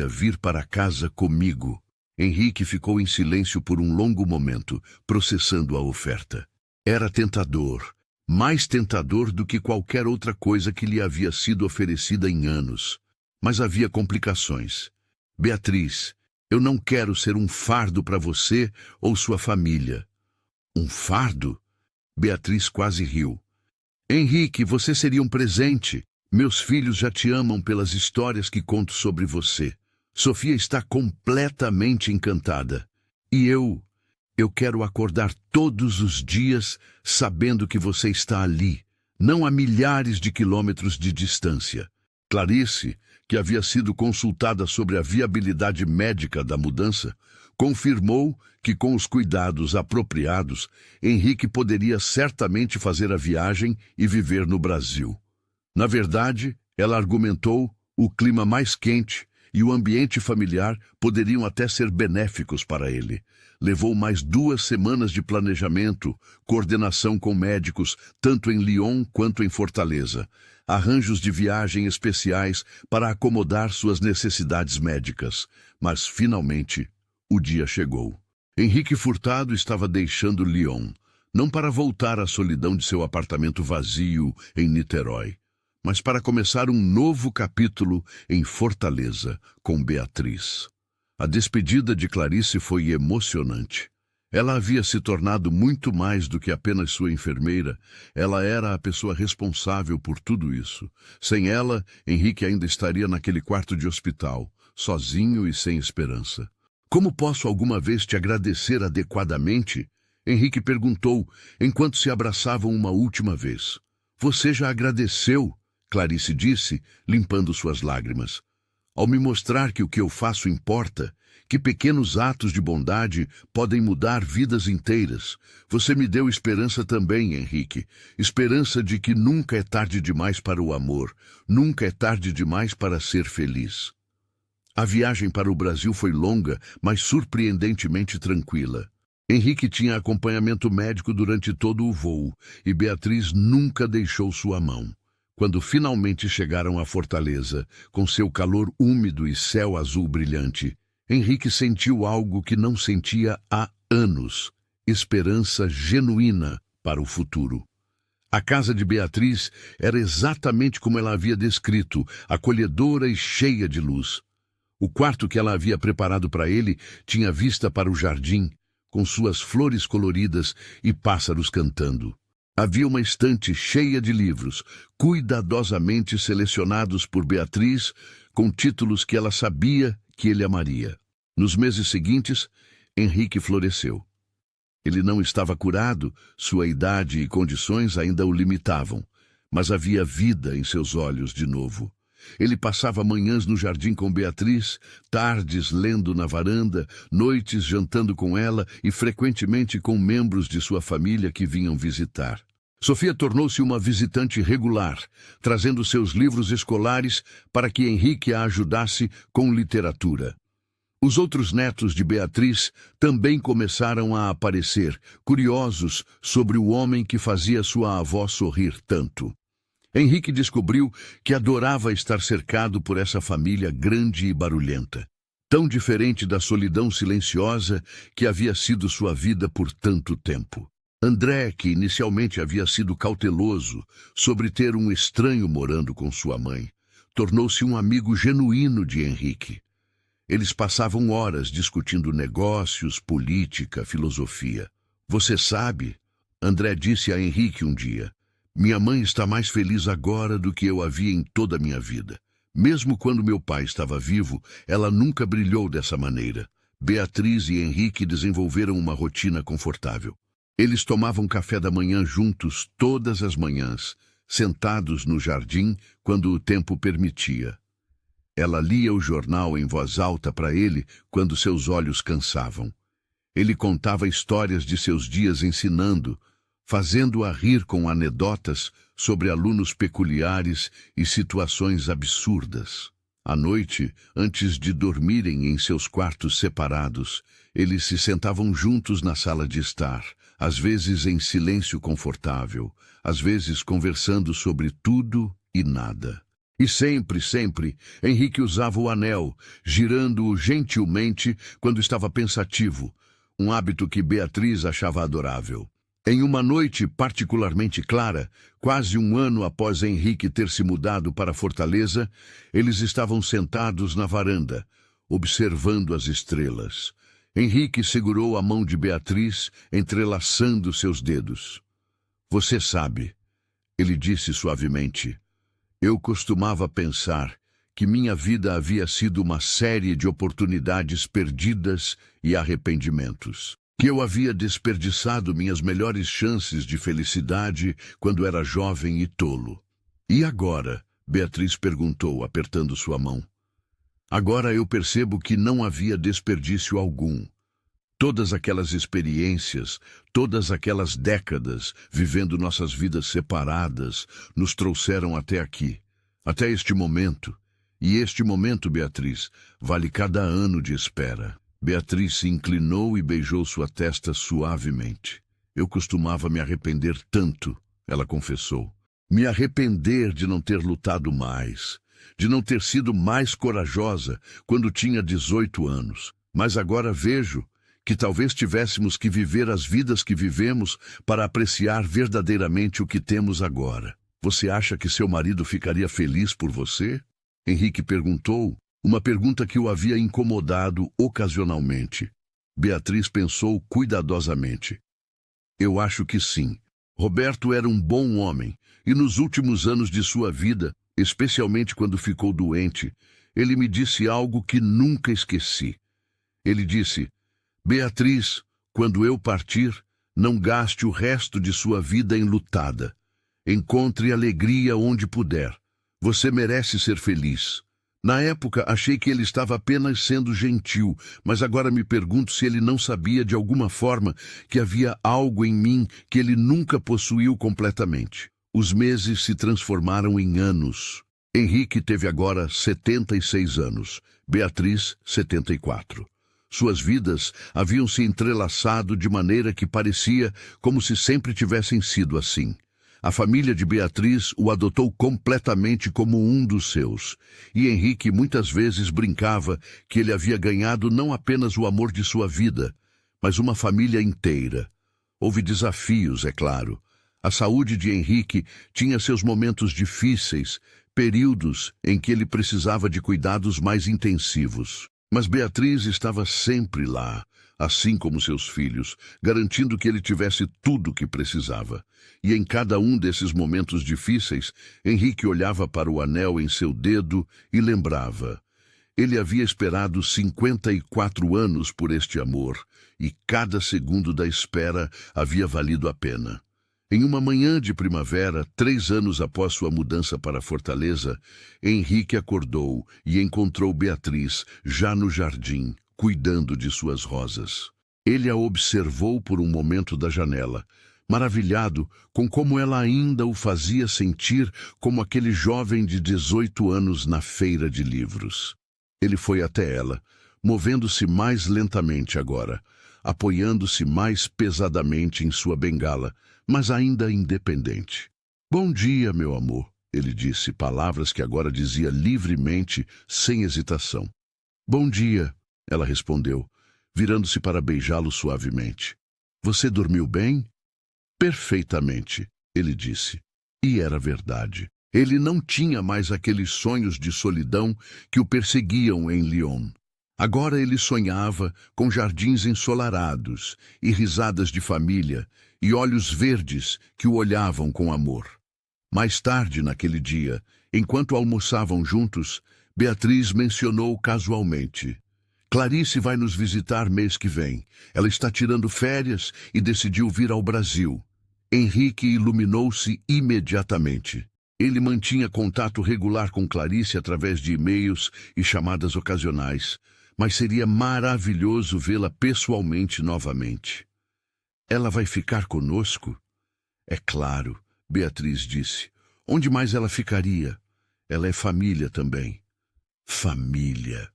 vir para casa comigo. Henrique ficou em silêncio por um longo momento, processando a oferta. Era tentador. Mais tentador do que qualquer outra coisa que lhe havia sido oferecida em anos. Mas havia complicações. Beatriz, eu não quero ser um fardo para você ou sua família. Um fardo? Beatriz quase riu. Henrique, você seria um presente. Meus filhos já te amam pelas histórias que conto sobre você. Sofia está completamente encantada. E eu quero acordar todos os dias sabendo que você está ali, não a milhares de quilômetros de distância. Clarice, que havia sido consultada sobre a viabilidade médica da mudança, confirmou que com os cuidados apropriados, Henrique poderia certamente fazer a viagem e viver no Brasil. Na verdade, ela argumentou, o clima mais quente e o ambiente familiar poderiam até ser benéficos para ele. Levou mais 2 semanas de planejamento, coordenação com médicos, tanto em Lyon quanto em Fortaleza, arranjos de viagem especiais para acomodar suas necessidades médicas. Mas, finalmente, o dia chegou. Henrique Furtado estava deixando Lyon, não para voltar à solidão de seu apartamento vazio em Niterói, mas para começar um novo capítulo em Fortaleza, com Beatriz. A despedida de Clarice foi emocionante. Ela havia se tornado muito mais do que apenas sua enfermeira. Ela era a pessoa responsável por tudo isso. Sem ela, Henrique ainda estaria naquele quarto de hospital, sozinho e sem esperança. Como posso alguma vez te agradecer adequadamente? Henrique perguntou, enquanto se abraçavam uma última vez. Você já agradeceu? Clarice disse, limpando suas lágrimas. Ao me mostrar que o que eu faço importa, que pequenos atos de bondade podem mudar vidas inteiras, você me deu esperança também, Henrique. Esperança de que nunca é tarde demais para o amor, nunca é tarde demais para ser feliz. A viagem para o Brasil foi longa, mas surpreendentemente tranquila. Henrique tinha acompanhamento médico durante todo o voo, e Beatriz nunca deixou sua mão. Quando finalmente chegaram à Fortaleza, com seu calor úmido e céu azul brilhante, Henrique sentiu algo que não sentia há anos, esperança genuína para o futuro. A casa de Beatriz era exatamente como ela havia descrito, acolhedora e cheia de luz. O quarto que ela havia preparado para ele tinha vista para o jardim, com suas flores coloridas e pássaros cantando. Havia uma estante cheia de livros, cuidadosamente selecionados por Beatriz, com títulos que ela sabia que ele amaria. Nos meses seguintes, Henrique floresceu. Ele não estava curado, sua idade e condições ainda o limitavam, mas havia vida em seus olhos de novo. Ele passava manhãs no jardim com Beatriz, tardes lendo na varanda, noites jantando com ela e frequentemente com membros de sua família que vinham visitar. Sofia tornou-se uma visitante regular, trazendo seus livros escolares para que Henrique a ajudasse com literatura. Os outros netos de Beatriz também começaram a aparecer, curiosos sobre o homem que fazia sua avó sorrir tanto. Henrique descobriu que adorava estar cercado por essa família grande e barulhenta, tão diferente da solidão silenciosa que havia sido sua vida por tanto tempo. André, que inicialmente havia sido cauteloso sobre ter um estranho morando com sua mãe, tornou-se um amigo genuíno de Henrique. Eles passavam horas discutindo negócios, política, filosofia. Você sabe, André disse a Henrique um dia, minha mãe está mais feliz agora do que eu a vi em toda a minha vida. Mesmo quando meu pai estava vivo, ela nunca brilhou dessa maneira. Beatriz e Henrique desenvolveram uma rotina confortável. Eles tomavam café da manhã juntos todas as manhãs, sentados no jardim quando o tempo permitia. Ela lia o jornal em voz alta para ele quando seus olhos cansavam. Ele contava histórias de seus dias ensinando, fazendo-a rir com anedotas sobre alunos peculiares e situações absurdas. À noite, antes de dormirem em seus quartos separados, eles se sentavam juntos na sala de estar, às vezes em silêncio confortável, às vezes conversando sobre tudo e nada. E sempre, Henrique usava o anel, girando-o gentilmente quando estava pensativo, um hábito que Beatriz achava adorável. Em uma noite particularmente clara, quase um ano após Henrique ter se mudado para Fortaleza, eles estavam sentados na varanda, observando as estrelas. Henrique segurou a mão de Beatriz, entrelaçando seus dedos. Você sabe, ele disse suavemente, eu costumava pensar que minha vida havia sido uma série de oportunidades perdidas e arrependimentos. Que eu havia desperdiçado minhas melhores chances de felicidade quando era jovem e tolo. E agora? Beatriz perguntou, apertando sua mão. Agora eu percebo que não havia desperdício algum. Todas aquelas experiências, todas aquelas décadas, vivendo nossas vidas separadas, nos trouxeram até aqui, até este momento. E este momento, Beatriz, vale cada ano de espera. Beatriz se inclinou e beijou sua testa suavemente. Eu costumava me arrepender tanto, ela confessou. Me arrepender de não ter lutado mais, de não ter sido mais corajosa quando tinha 18 anos. Mas agora vejo que talvez tivéssemos que viver as vidas que vivemos para apreciar verdadeiramente o que temos agora. Você acha que seu marido ficaria feliz por você? Henrique perguntou, uma pergunta que o havia incomodado ocasionalmente. Beatriz pensou cuidadosamente. Eu acho que sim. Roberto era um bom homem, e nos últimos anos de sua vida, especialmente quando ficou doente, ele me disse algo que nunca esqueci. Ele disse, Beatriz, quando eu partir, não gaste o resto de sua vida enlutada. Encontre alegria onde puder. Você merece ser feliz. Na época, achei que ele estava apenas sendo gentil, mas agora me pergunto se ele não sabia de alguma forma que havia algo em mim que ele nunca possuiu completamente. Os meses se transformaram em anos. Henrique teve agora 76 anos, Beatriz, 74. Suas vidas haviam se entrelaçado de maneira que parecia como se sempre tivessem sido assim. A família de Beatriz o adotou completamente como um dos seus, e Henrique muitas vezes brincava que ele havia ganhado não apenas o amor de sua vida, mas uma família inteira. Houve desafios, é claro. A saúde de Henrique tinha seus momentos difíceis, períodos em que ele precisava de cuidados mais intensivos. Mas Beatriz estava sempre lá, assim como seus filhos, garantindo que ele tivesse tudo o que precisava. E em cada um desses momentos difíceis, Henrique olhava para o anel em seu dedo e lembrava. Ele havia esperado 54 anos por este amor, e cada segundo da espera havia valido a pena. Em uma manhã de primavera, 3 anos após sua mudança para Fortaleza, Henrique acordou e encontrou Beatriz já no jardim, cuidando de suas rosas. Ele a observou por um momento da janela, maravilhado com como ela ainda o fazia sentir como aquele jovem de 18 anos na feira de livros. Ele foi até ela, movendo-se mais lentamente agora, apoiando-se mais pesadamente em sua bengala, mas ainda independente. "Bom dia, meu amor", ele disse, palavras que agora dizia livremente, sem hesitação. "Bom dia", ela respondeu, virando-se para beijá-lo suavemente. "Você dormiu bem?" "Perfeitamente", ele disse. E era verdade. Ele não tinha mais aqueles sonhos de solidão que o perseguiam em Lyon. Agora ele sonhava com jardins ensolarados e risadas de família e olhos verdes que o olhavam com amor. Mais tarde naquele dia, enquanto almoçavam juntos, Beatriz mencionou casualmente: "Clarice vai nos visitar mês que vem. Ela está tirando férias e decidiu vir ao Brasil." Henrique iluminou-se imediatamente. Ele mantinha contato regular com Clarice através de e-mails e chamadas ocasionais, mas seria maravilhoso vê-la pessoalmente novamente. "Ela vai ficar conosco?" "É claro", Beatriz disse. "Onde mais ela ficaria? Ela é família também." Família.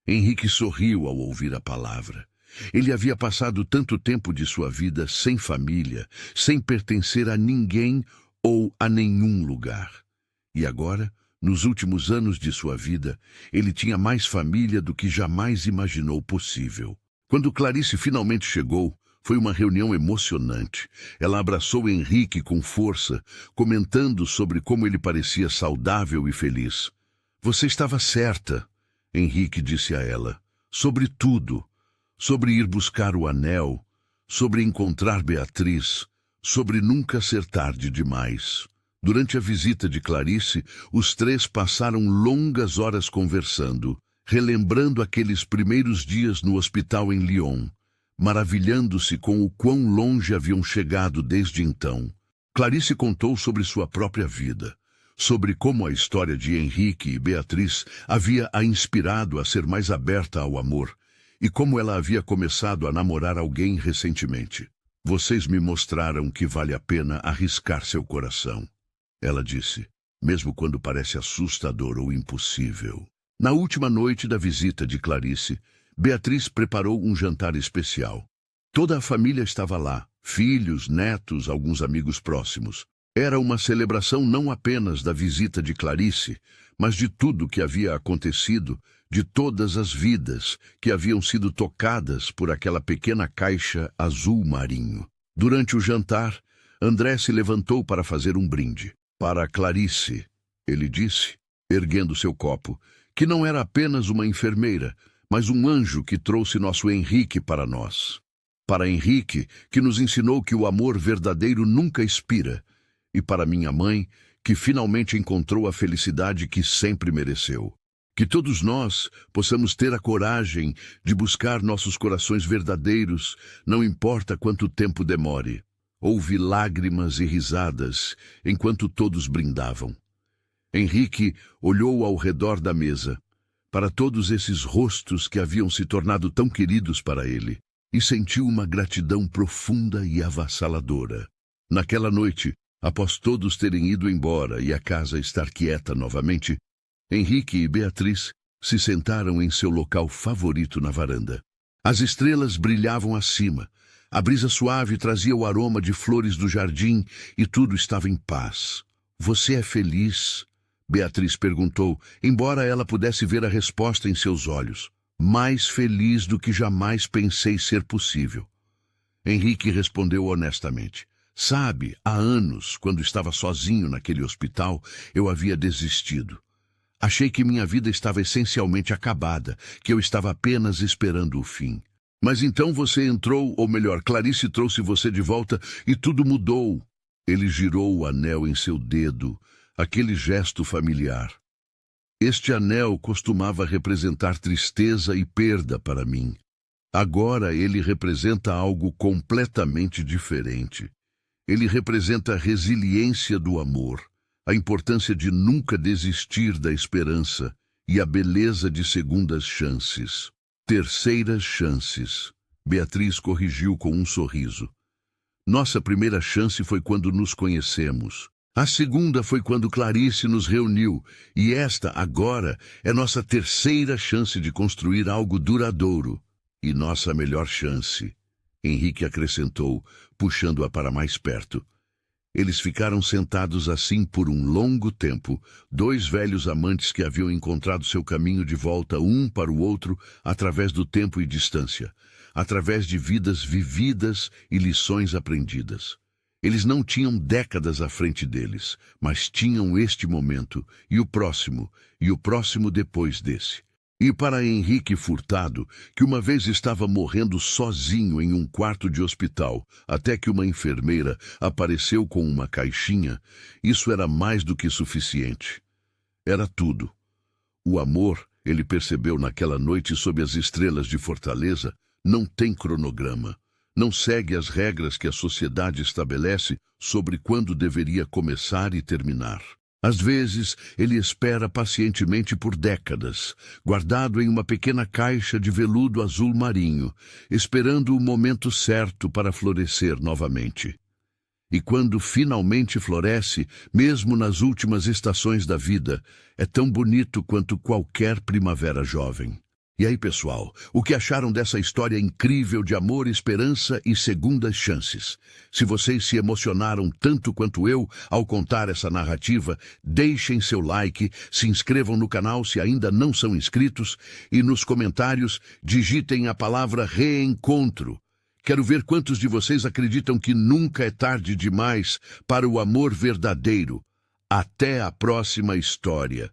Henrique sorriu ao ouvir a palavra. Ele havia passado tanto tempo de sua vida sem família, sem pertencer a ninguém ou a nenhum lugar. E agora, nos últimos anos de sua vida, ele tinha mais família do que jamais imaginou possível. Quando Clarice finalmente chegou, foi uma reunião emocionante. Ela abraçou Henrique com força, comentando sobre como ele parecia saudável e feliz. "Você estava certa", Henrique disse a ela, "sobre tudo. Sobre ir buscar o anel, sobre encontrar Beatriz, sobre nunca ser tarde demais." Durante a visita de Clarice, os três passaram longas horas conversando, relembrando aqueles primeiros dias no hospital em Lyon, maravilhando-se com o quão longe haviam chegado desde então. Clarice contou sobre sua própria vida, sobre como a história de Henrique e Beatriz havia a inspirado a ser mais aberta ao amor, e como ela havia começado a namorar alguém recentemente. "Vocês me mostraram que vale a pena arriscar seu coração", ela disse, "mesmo quando parece assustador ou impossível." Na última noite da visita de Clarice, Beatriz preparou um jantar especial. Toda a família estava lá, filhos, netos, alguns amigos próximos. Era uma celebração não apenas da visita de Clarice, mas de tudo que havia acontecido, de todas as vidas que haviam sido tocadas por aquela pequena caixa azul marinho. Durante o jantar, André se levantou para fazer um brinde. "Para Clarice", ele disse, erguendo seu copo, que não era apenas uma enfermeira, mas um anjo que trouxe nosso Henrique para nós. Para Henrique, que nos ensinou que o amor verdadeiro nunca expira, e para minha mãe, que finalmente encontrou a felicidade que sempre mereceu. Que todos nós possamos ter a coragem de buscar nossos corações verdadeiros, não importa quanto tempo demore. Houve lágrimas e risadas enquanto todos brindavam. Henrique olhou ao redor da mesa, para todos esses rostos que haviam se tornado tão queridos para ele, e sentiu uma gratidão profunda e avassaladora. Naquela noite, após todos terem ido embora e a casa estar quieta novamente, Henrique e Beatriz se sentaram em seu local favorito na varanda. As estrelas brilhavam acima, a brisa suave trazia o aroma de flores do jardim e tudo estava em paz. "Você é feliz?" Beatriz perguntou, embora ela pudesse ver a resposta em seus olhos. "Mais feliz do que jamais pensei ser possível." Henrique respondeu honestamente, Sabe, há anos, quando estava sozinho naquele hospital, eu havia desistido. Achei que minha vida estava essencialmente acabada, que eu estava apenas esperando o fim. Mas então você entrou, ou melhor, Clarice trouxe você de volta e tudo mudou. Ele girou o anel em seu dedo, aquele gesto familiar. Este anel costumava representar tristeza e perda para mim. Agora ele representa algo completamente diferente. Ele representa a resiliência do amor, a importância de nunca desistir da esperança e a beleza de segundas chances. Terceiras chances. Beatriz corrigiu com um sorriso. Nossa primeira chance foi quando nos conhecemos. A segunda foi quando Clarice nos reuniu. E esta, agora, é nossa terceira chance de construir algo duradouro. E nossa melhor chance. Henrique acrescentou, puxando-a para mais perto. Eles ficaram sentados assim por um longo tempo, dois velhos amantes que haviam encontrado seu caminho de volta um para o outro através do tempo e distância, através de vidas vividas e lições aprendidas. Eles não tinham décadas à frente deles, mas tinham este momento, e o próximo depois desse. E para Henrique Furtado, que uma vez estava morrendo sozinho em um quarto de hospital, até que uma enfermeira apareceu com uma caixinha, isso era mais do que suficiente. Era tudo. O amor, ele percebeu naquela noite sob as estrelas de Fortaleza, não tem cronograma. Não segue as regras que a sociedade estabelece sobre quando deveria começar e terminar. Às vezes, ele espera pacientemente por décadas, guardado em uma pequena caixa de veludo azul marinho, esperando o momento certo para florescer novamente. E quando finalmente floresce, mesmo nas últimas estações da vida, é tão bonito quanto qualquer primavera jovem. E aí, pessoal, o que acharam dessa história incrível de amor, esperança e segundas chances? Se vocês se emocionaram tanto quanto eu ao contar essa narrativa, deixem seu like, se inscrevam no canal se ainda não são inscritos e nos comentários digitem a palavra reencontro. Quero ver quantos de vocês acreditam que nunca é tarde demais para o amor verdadeiro. Até a próxima história.